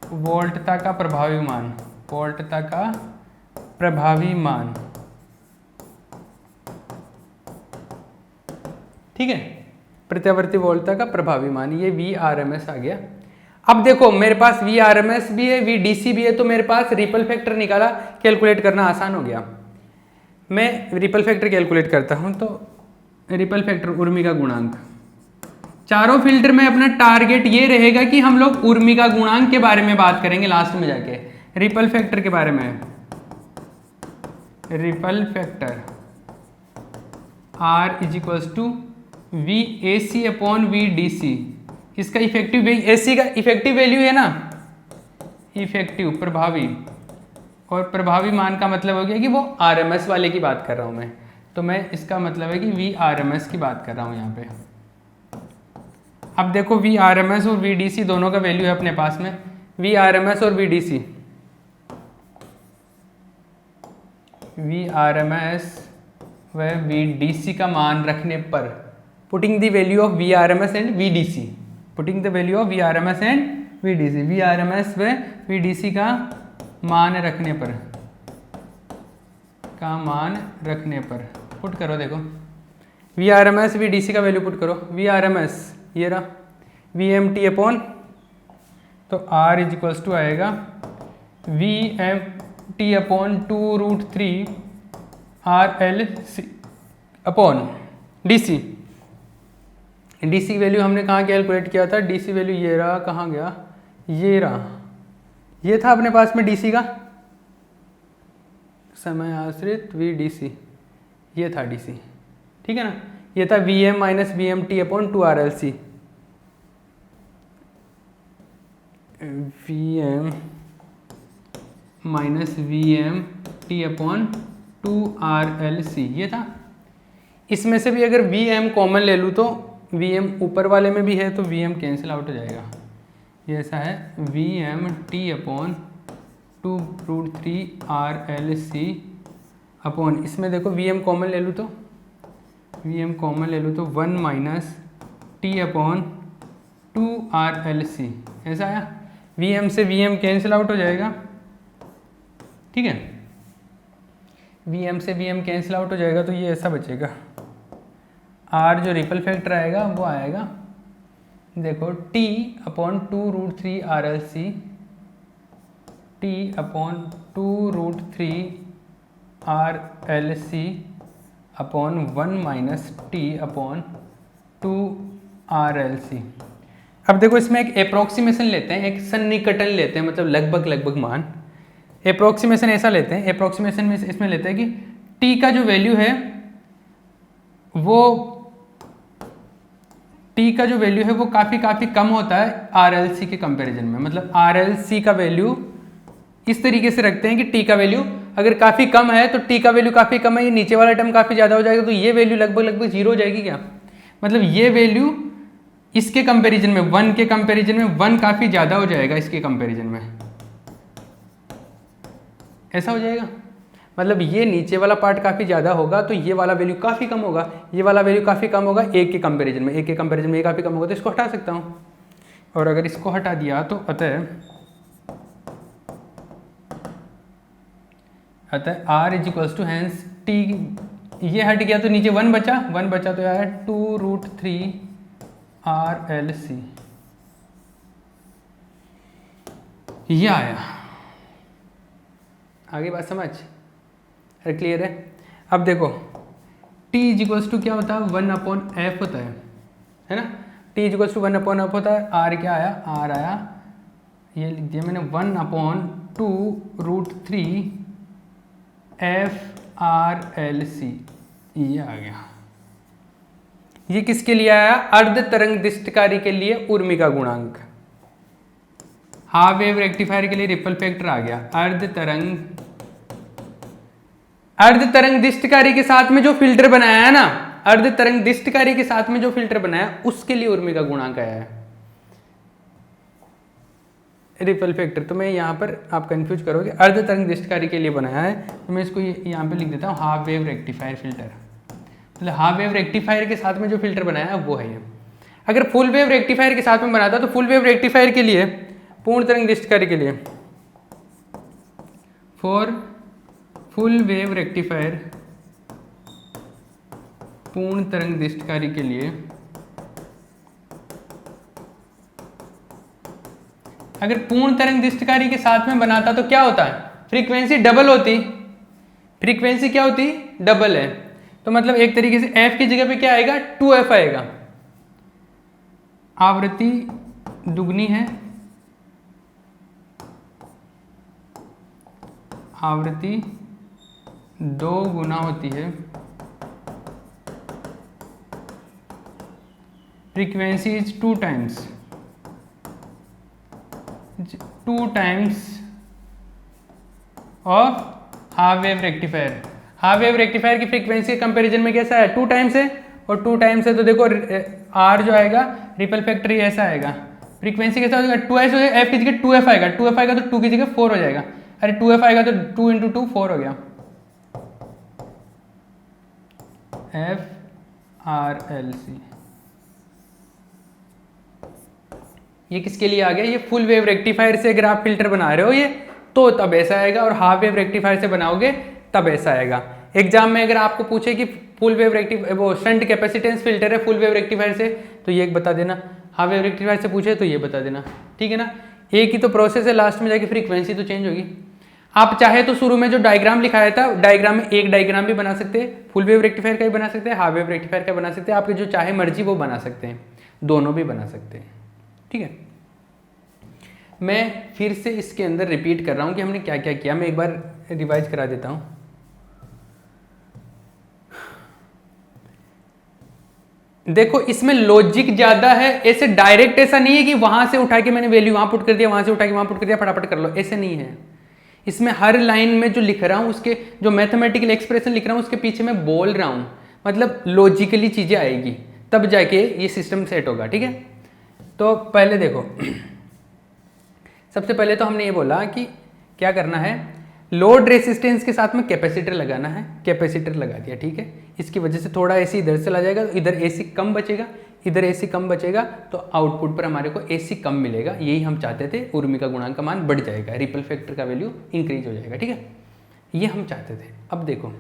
वोल्टता का प्रभावी मान, वोल्टता का प्रभावी मान, ठीक है, प्रत्यावर्ती वोल्टता का प्रभावी मान, ये VRMS आ गया। अब देखो मेरे पास VRMS भी है, VDC भी है, तो मेरे पास रिपल फैक्टर निकाला, कैलकुलेट करना आसान हो गया। मैं रिपल फैक्टर कैलकुलेट करता हूं, तो रिपल फैक्टर उर्मी का गुणांक, चारों फिल्टर में अपना टारगेट ये रहेगा कि हम लोग उर्मी का गुणांक के बारे में बात करेंगे लास्ट में जाके, रिपल फैक्टर के बारे में। Ripple factor R equals to VAC/VDC, इसका इफेक्टिव, AC का इफेक्टिव वैल्यू है ना, इफेक्टिव प्रभावी, और प्रभावी मान का मतलब हो गया कि वो RMS वाले की बात कर रहा हूं मैं, तो मैं इसका मतलब है कि VRMS की बात कर रहा हूं यहाँ पे। अब देखो VRMS और VDC दोनों का वैल्यू है अपने पास में, VRMS और VDC, VRMS व VDC का मान रखने पर, putting the value of VRMS and VDC, putting the value of VRMS and VDC, VRMS व VDC का मान रखने पर, पुट करो, देखो VRMS VDC का वैल्यू पुट करो, VRMS ये रहा VMT/, तो R इक्वल्स टू आएगा VMT/2√3RLC/DC। DC वैल्यू हमने कहाँ कैलकुलेट किया था, DC वैल्यू ये रहा, कहाँ गया, ये रहा, ये था अपने पास में DC का समय आश्रित VDC, ये था DC, ठीक है ना, ये था VM - VMT/2RLC, VM - VMT/2RLC ये था। इसमें से भी अगर VM कॉमन ले लूँ तो VM ऊपर वाले में भी है तो VM कैंसिल आउट हो जाएगा, ये ऐसा है VMT/2√3RLC/, इसमें देखो VM कॉमन ले लूँ तो 1 - T/2RLC ऐसा आया, VM से VM कैंसिल आउट हो जाएगा, ठीक है, VM से VM कैंसिल आउट हो जाएगा तो ये ऐसा बचेगा, R जो रिपल फैक्टर आएगा वो आएगा, देखो T/2√3RLC, T/2√3RLC/1 - T/2RLC। अब देखो इसमें एक अप्रोक्सीमेशन लेते हैं, एक सन्निकटन लेते हैं, मतलब लगभग मान, अप्रोक्सीमेशन ऐसा लेते हैं, अप्रोक्सीमेशन में इसमें लेते हैं कि T का जो वैल्यू है वो काफ़ी कम होता है RLC के कंपैरिजन में, मतलब RLC का वैल्यू इस तरीके से रखते हैं कि T का वैल्यू अगर काफ़ी कम है तो T का वैल्यू काफ़ी कम है, ये नीचे वाला टर्म काफ़ी ज़्यादा हो जाएगा, तो ये वैल्यू लगभग 0 हो जाएगी क्या, मतलब ये वैल्यू इसके कंपैरिजन में 1 के कंपैरिजन में 1 काफ़ी ज़्यादा हो जाएगा इसके कंपैरिजन में, ऐसा हो जाएगा। मतलब ये नीचे वाला पार्ट काफ़ी ज़्यादा होगा तो ये वाला वैल्यू काफ़ी कम होगा, ये वाला वैल्यू काफ़ी कम होगा एक के कंपैरिजन में, एक के कंपैरिजन में ये काफ़ी कम होगा, तो इसको हटा सकता हूँ। और अगर इसको हटा दिया तो अतः r is equals to hence t, ये हट गया तो नीचे 1 बचा, 1 बचा तो यार 2√3 RLC, ये आया। आगे बात समझ, अरे क्लियर है। अब देखो t इज इक्वल्स टू क्या होता है 1/f होता है ना, t is equals to 1/f होता है। r क्या आया, r आया, ये लिख दिया मैंने 1/2√3 FRLC, ये आ गया। ये किसके लिए आया, अर्ध तरंग दिष्टकारी के लिए उर्मी का गुणांक। हाफ वेव रेक्टिफायर के लिए रिपल फैक्टर आ गया। अर्ध तरंग दिष्टकारी के साथ में जो फिल्टर बनाया है ना, अर्ध तरंग दिष्टकारी के साथ में जो फिल्टर बनाया उसके लिए उर्मी का गुणांक आया है, रिपल फैक्टर। तो मैं यहाँ पर आप कंफ्यूज करोगे, अर्ध तरंग दिष्टकारी के लिए बनाया है तो मैं इसको यहाँ पे लिख देता हूँ हाफ वेव रेक्टिफायर फिल्टर। मतलब हाफ वेव रेक्टिफायर के साथ में जो फिल्टर बनाया है वो है ये। अगर फुल वेव रेक्टिफायर के साथ में बनाता तो फुल वेव रेक्टिफायर के लिए, पूर्ण तरंग दिष्टकारी के लिए, फॉर फुल वेव रेक्टिफायर पूर्ण तरंग दिष्टकारी के लिए अगर पूर्ण तरंग दिष्टकारी के साथ में बनाता तो क्या होता है, फ्रीक्वेंसी डबल होती, फ्रीक्वेंसी क्या होती, डबल है। तो मतलब एक तरीके से f की जगह पे क्या आएगा, 2f आएगा, आवृत्ति दुगनी है, आवृत्ति 2 गुना होती है frequency is 2 times of half wave rectifier. Half wave rectifier की फ्रीक्वेंसी के कंपैरिजन में कैसा है, 2 टाइम्स है, और 2 टाइम्स है तो देखो r जो आएगा रिपल फैक्टर ऐसा आएगा, फ्रीक्वेंसी कैसा हो जाएगा 2s हो जाएगा, f की जगह 2f आएगा, 2f आएगा तो 2 की जगह 4 हो जाएगा, अरे 2f आएगा तो 2 × 2 4 हो गया, FRLC। ये किसके लिए आ गया, ये फुल वेव रेक्टिफायर से अगर आप फिल्टर बना रहे हो ये तो तब ऐसा आएगा, और हाफ वेव रेक्टिफायर से बनाओगे तब ऐसा आएगा। एग्जाम में अगर आपको पूछे कि फुल वेव रेक्टिफायर वो शंट कैपेसिटेंस फिल्टर है फुल वेव रेक्टिफायर से तो ये एक बता देना, हाफ वेव रेक्टिफायर से पूछे तो ये बता देना, ठीक है ना। एक ही तो प्रोसेस है, लास्ट में जाके फ्रीक्वेंसी तो चेंज होगी। आप चाहे तो शुरू में जो डायग्राम लिखाया था डायग्राम में एक डायग्राम भी बना सकते हैं, फुल वेव रेक्टिफायर का भी बना सकते हैं, हाफ वेव रेक्टिफायर का बना सकते हैं, आपके जो चाहे मर्जी वो बना सकते हैं, दोनों भी बना सकते हैं, ठीक है। मैं फिर से इसके अंदर रिपीट कर रहा हूँ कि हमने क्या क्या किया, मैं एक बार रिवाइज करा देता हूँ। देखो इसमें लॉजिक ज्यादा है, ऐसे डायरेक्ट ऐसा नहीं है कि वहां से उठा के मैंने वैल्यू वहां पुट कर दिया, वहां से उठा के वहां पुट कर दिया, फटाफट कर लो, ऐसे नहीं है। इसमें हर लाइन में जो लिख रहा हूं उसके जो मैथमेटिकल एक्सप्रेशन लिख रहा हूं उसके पीछे मैं बोल रहा हूं, मतलब लॉजिकली चीजें आएगी तब जाके ये सिस्टम सेट होगा, ठीक है। तो पहले देखो सबसे पहले तो हमने ये बोला कि क्या करना है, लोड रेसिस्टेंस के साथ में कैपेसिटर लगाना है, कैपेसिटर लगा दिया, ठीक है। इसकी वजह से थोड़ा एसी इधर चला जाएगा तो इधर एसी कम बचेगा, इधर एसी कम बचेगा तो आउटपुट पर हमारे को एसी कम मिलेगा, यही हम चाहते थे, उर्मी का गुणांक का मान बढ़ जाएगा, रिपल फैक्टर का वैल्यू इंक्रीज हो जाएगा, ठीक है, ये हम चाहते थे। अब देखो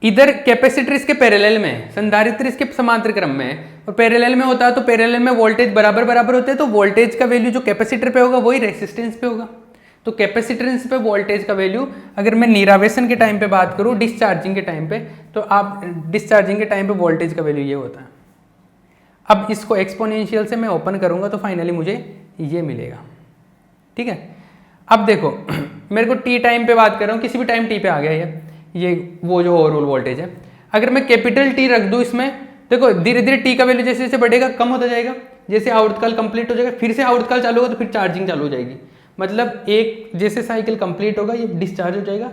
इधर कैपेसिटर इसके पैरेलल में, संधारित्र इसके समांतर क्रम में, और पैरेलल में होता है तो पैरेलल में वोल्टेज बराबर बराबर होते हैं, तो वोल्टेज का वैल्यू जो कैपेसिटर पे होगा वही रेसिस्टेंस पे होगा। तो कैपेसिटेंस पे वोल्टेज का वैल्यू अगर मैं निरावेशन के टाइम पे बात करूं, डिस्चार्जिंग के टाइम पे, तो आप डिस्चार्जिंग के टाइम पे वोल्टेज का वैल्यू ये होता है। अब इसको एक्सपोनेंशियल से मैं ओपन करूंगा तो फाइनली मुझे ये मिलेगा, ठीक है। अब देखो मेरे को टी टाइम पे बात कर रहा हूँ, किसी भी टाइम टी पे आ गया ये वो जो ओवरऑल वोल्टेज है, अगर मैं कैपिटल टी रख दूँ इसमें, देखो धीरे धीरे टी का वैल्यू जैसे जैसे बढ़ेगा कम होता जाएगा, जैसे आवर्तकाल कंप्लीट हो जाएगा फिर से आवर्तकाल चालू होगा तो फिर चार्जिंग चालू हो जाएगी, मतलब एक जैसे साइकिल कंप्लीट होगा ये डिस्चार्ज हो जाएगा,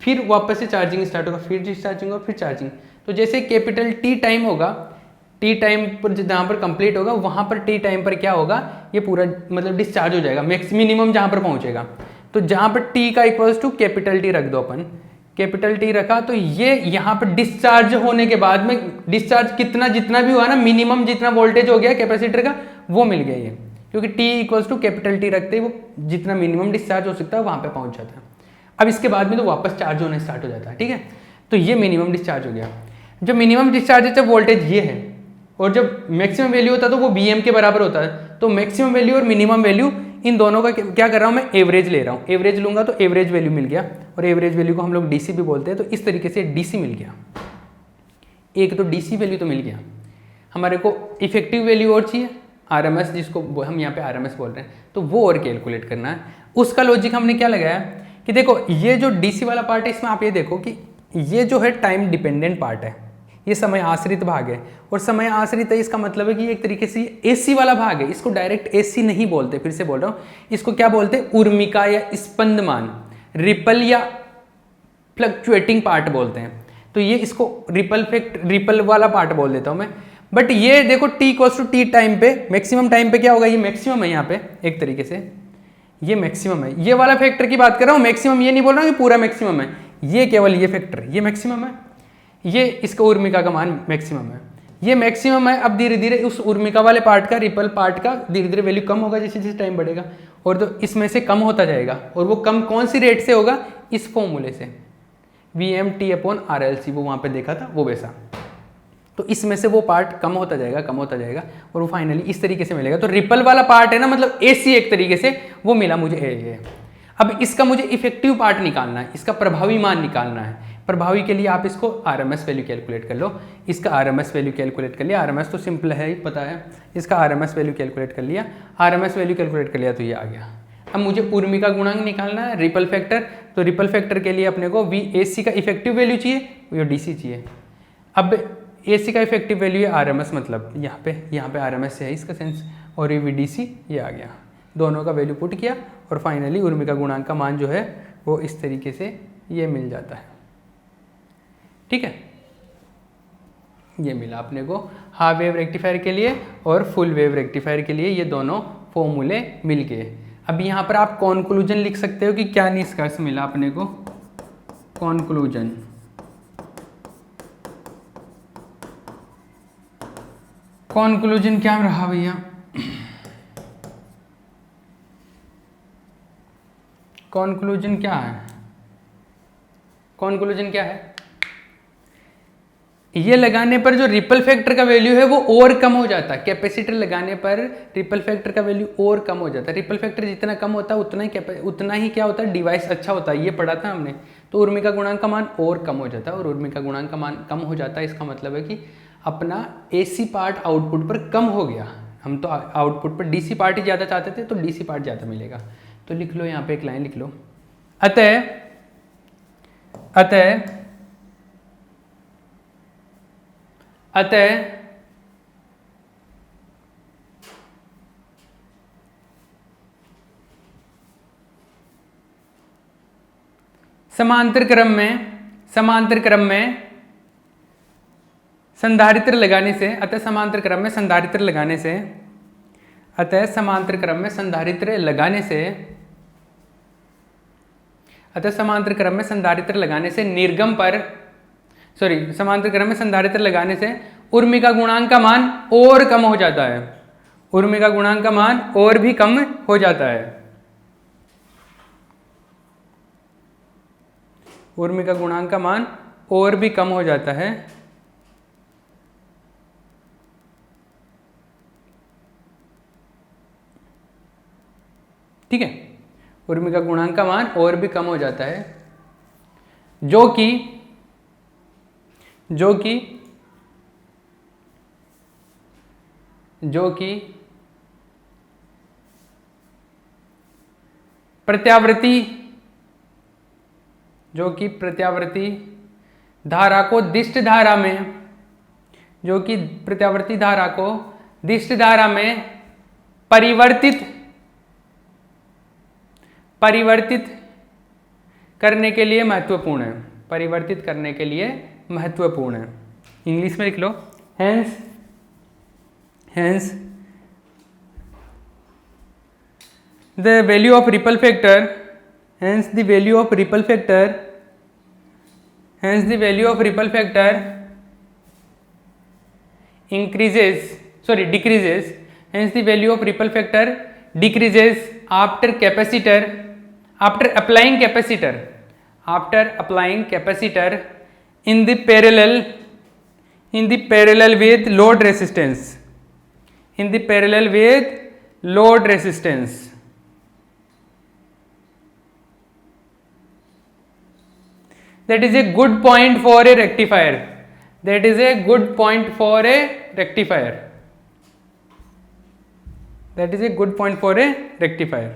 फिर वापस से चार्जिंग स्टार्ट होगा, फिर डिस्चार्जिंग होगा, फिर चार्जिंग। तो जैसे कैपिटल टी टाइम होगा, टी टाइम पर जहाँ पर कंप्लीट होगा वहाँ पर टी टाइम पर क्या होगा, ये पूरा मतलब डिस्चार्ज हो जाएगा मिनिमम जहाँ पर पहुँचेगा। तो जहाँ पर टी का इक्वल्स टू कैपिटल टी रख दो अपन, कैपिटल टी रखा तो ये यहाँ पर डिस्चार्ज होने के बाद में डिस्चार्ज कितना जितना भी हुआ ना, मिनिमम जितना वोल्टेज हो गया कैपेसिटर का वो मिल गया ये, क्योंकि T equals to capital T रखते ही वो जितना मिनिमम डिस्चार्ज हो सकता है वहाँ पे पहुँच जाता है। अब इसके बाद में तो वापस चार्ज होना स्टार्ट हो जाता है, ठीक है। तो ये मिनिमम डिस्चार्ज हो गया। जब मिनिमम डिस्चार्ज है जब वोल्टेज ये है, और जब मैक्सिमम वैल्यू होता है तो वो Vm के बराबर होता है। तो मैक्सिमम वैल्यू और मिनिमम वैल्यू इन दोनों का क्या कर रहा हूँ मैं, एवरेज ले रहा हूँ। एवरेज लूंगा तो एवरेज वैल्यू मिल गया, और एवरेज वैल्यू को हम लोग डीसी भी बोलते हैं। तो इस तरीके से डीसी मिल गया, एक तो डीसी वैल्यू तो मिल गया। हमारे को इफेक्टिव वैल्यू और चाहिए, आरएमएस, जिसको हम यहाँ पे आरएमएस बोल रहे हैं, तो वो और कैलकुलेट करना है। उसका लॉजिक हमने क्या लगाया कि देखो ये जो डीसी वाला पार्ट है इसमें आप ये देखो कि ये जो है टाइम डिपेंडेंट पार्ट है, ये समय आश्रित भाग है। और समय आश्रित है इसका मतलब है कि एक तरीके से एसी वाला भाग है, इसको डायरेक्ट एसी नहीं बोलते, फिर से बोल रहा हूँ, इसको क्या बोलते हैं, उर्मिका या स्पंदमान, रिपल या फ्लक्चुएटिंग पार्ट बोलते हैं। तो ये इसको रिपल वाला पार्ट बोल देता हूँ मैं। बट ये देखो T equals to T time पे, मैक्सिमम टाइम पे क्या होगा, ये मैक्सिमम है यहाँ पे एक तरीके से, ये मैक्सिमम है। ये वाला फैक्टर की बात कर रहा हूँ, मैक्सिमम ये नहीं बोल रहा हूँ कि पूरा मैक्सिमम है, ये केवल ये फैक्टर ये मैक्सिमम है, ये इसका उर्मिका का मान मैक्सिमम है, ये मैक्सिमम है। अब धीरे धीरे उस उर्मिका वाले पार्ट का, रिपल पार्ट का धीरे धीरे वैल्यू कम होगा जैसे जैसे टाइम बढ़ेगा, और तो इसमें से कम होता जाएगा। और वो कम कौन सी रेट से होगा, इस फॉर्मूले से, VmT/RLC, वो वहाँ पे देखा था वो वैसा। तो इसमें से वो पार्ट कम होता जाएगा, कम होता जाएगा, और वो फाइनली इस तरीके से मिलेगा। तो रिपल वाला पार्ट है ना, मतलब AC एक तरीके से वो मिला मुझे ए। अब इसका मुझे इफेक्टिव पार्ट निकालना है, इसका प्रभावी मान निकालना है। प्रभावी के लिए आप इसको RMS वैल्यू कैलकुलेट कर लो, इसका RMS वैल्यू कैलकुलेट कर लिया, RMS तो सिंपल है ही पता है, इसका RMS वैल्यू कैलकुलेट कर लिया, RMS वैल्यू कैलकुलेट कर लिया तो ये आ गया। अब मुझे उर्मिका गुणांक निकालना है, रिपल फैक्टर, तो रिपल फैक्टर के लिए अपने को AC का इफेक्टिव वैल्यू चाहिए या DC चाहिए। अब AC का इफेक्टिव वैल्यू है RMS, मतलब यहाँ पे RMS है इसका सेंस, और ये VDC ये आ गया। दोनों का वैल्यू पुट किया और फाइनली उर्मिका गुणांक का मान जो है वो इस तरीके से ये मिल जाता है, ठीक है। ये मिला अपने को हाफ वेव रेक्टिफायर के लिए और फुल वेव रेक्टिफायर के लिए, ये दोनों फॉर्मूले मिल गए। अब यहाँ पर आप कॉन्क्लूजन लिख सकते हो कि क्या निष्कर्ष मिला अपने को, कॉन्क्लूजन। कॉन्क्लूजन क्या रहा भैया, कॉन्क्लूजन क्या है, कॉन्क्लूजन क्या है, ये लगाने पर जो रिपल फैक्टर का वैल्यू है वो और कम हो जाता है। कैपेसिटर लगाने पर रिपल फैक्टर का वैल्यू और कम हो जाता है। रिपल फैक्टर जितना कम होता है उतना ही क्या होता है, डिवाइस अच्छा होता है, ये पढ़ा था हमने। तो उर्मिका गुणांक का मान और कम हो जाता है, और उर्मिका गुणांक का मान कम हो जाता है, इसका मतलब है कि अपना AC पार्ट आउटपुट पर कम हो गया। हम तो आउटपुट पर DC पार्ट ही ज़्यादा चाहते थे, तो DC पार्ट ज़्यादा मिलेगा। तो लिख लो यहाँ पे एक लाइन लिख लो, अतः समांतर क्रम में संधारित्र लगाने से, अतः समांतर क्रम में संधारित्र लगाने से निर्गम पर, समांतर क्रम में संधारित्र लगाने से उर्मिका गुणांक का मान और कम हो जाता है, उर्मिका गुणांक का मान और भी कम हो जाता है, उर्मिका गुणांक का मान और भी कम हो जाता है। ठीक है, उर्मिका गुणांक का मान और भी कम हो जाता है, जो प्रत्यावर्ती धारा को दिष्ट धारा में परिवर्तित करने के लिए महत्वपूर्ण है, परिवर्तित करने के लिए महत्वपूर्ण है। इंग्लिश में लिख लो, hence the value of ripple factor, hence the value of ripple factor decreases, hence the value of ripple factor decreases after applying capacitor in the parallel with load resistance, that is a good point for a rectifier, that is a good point for a rectifier.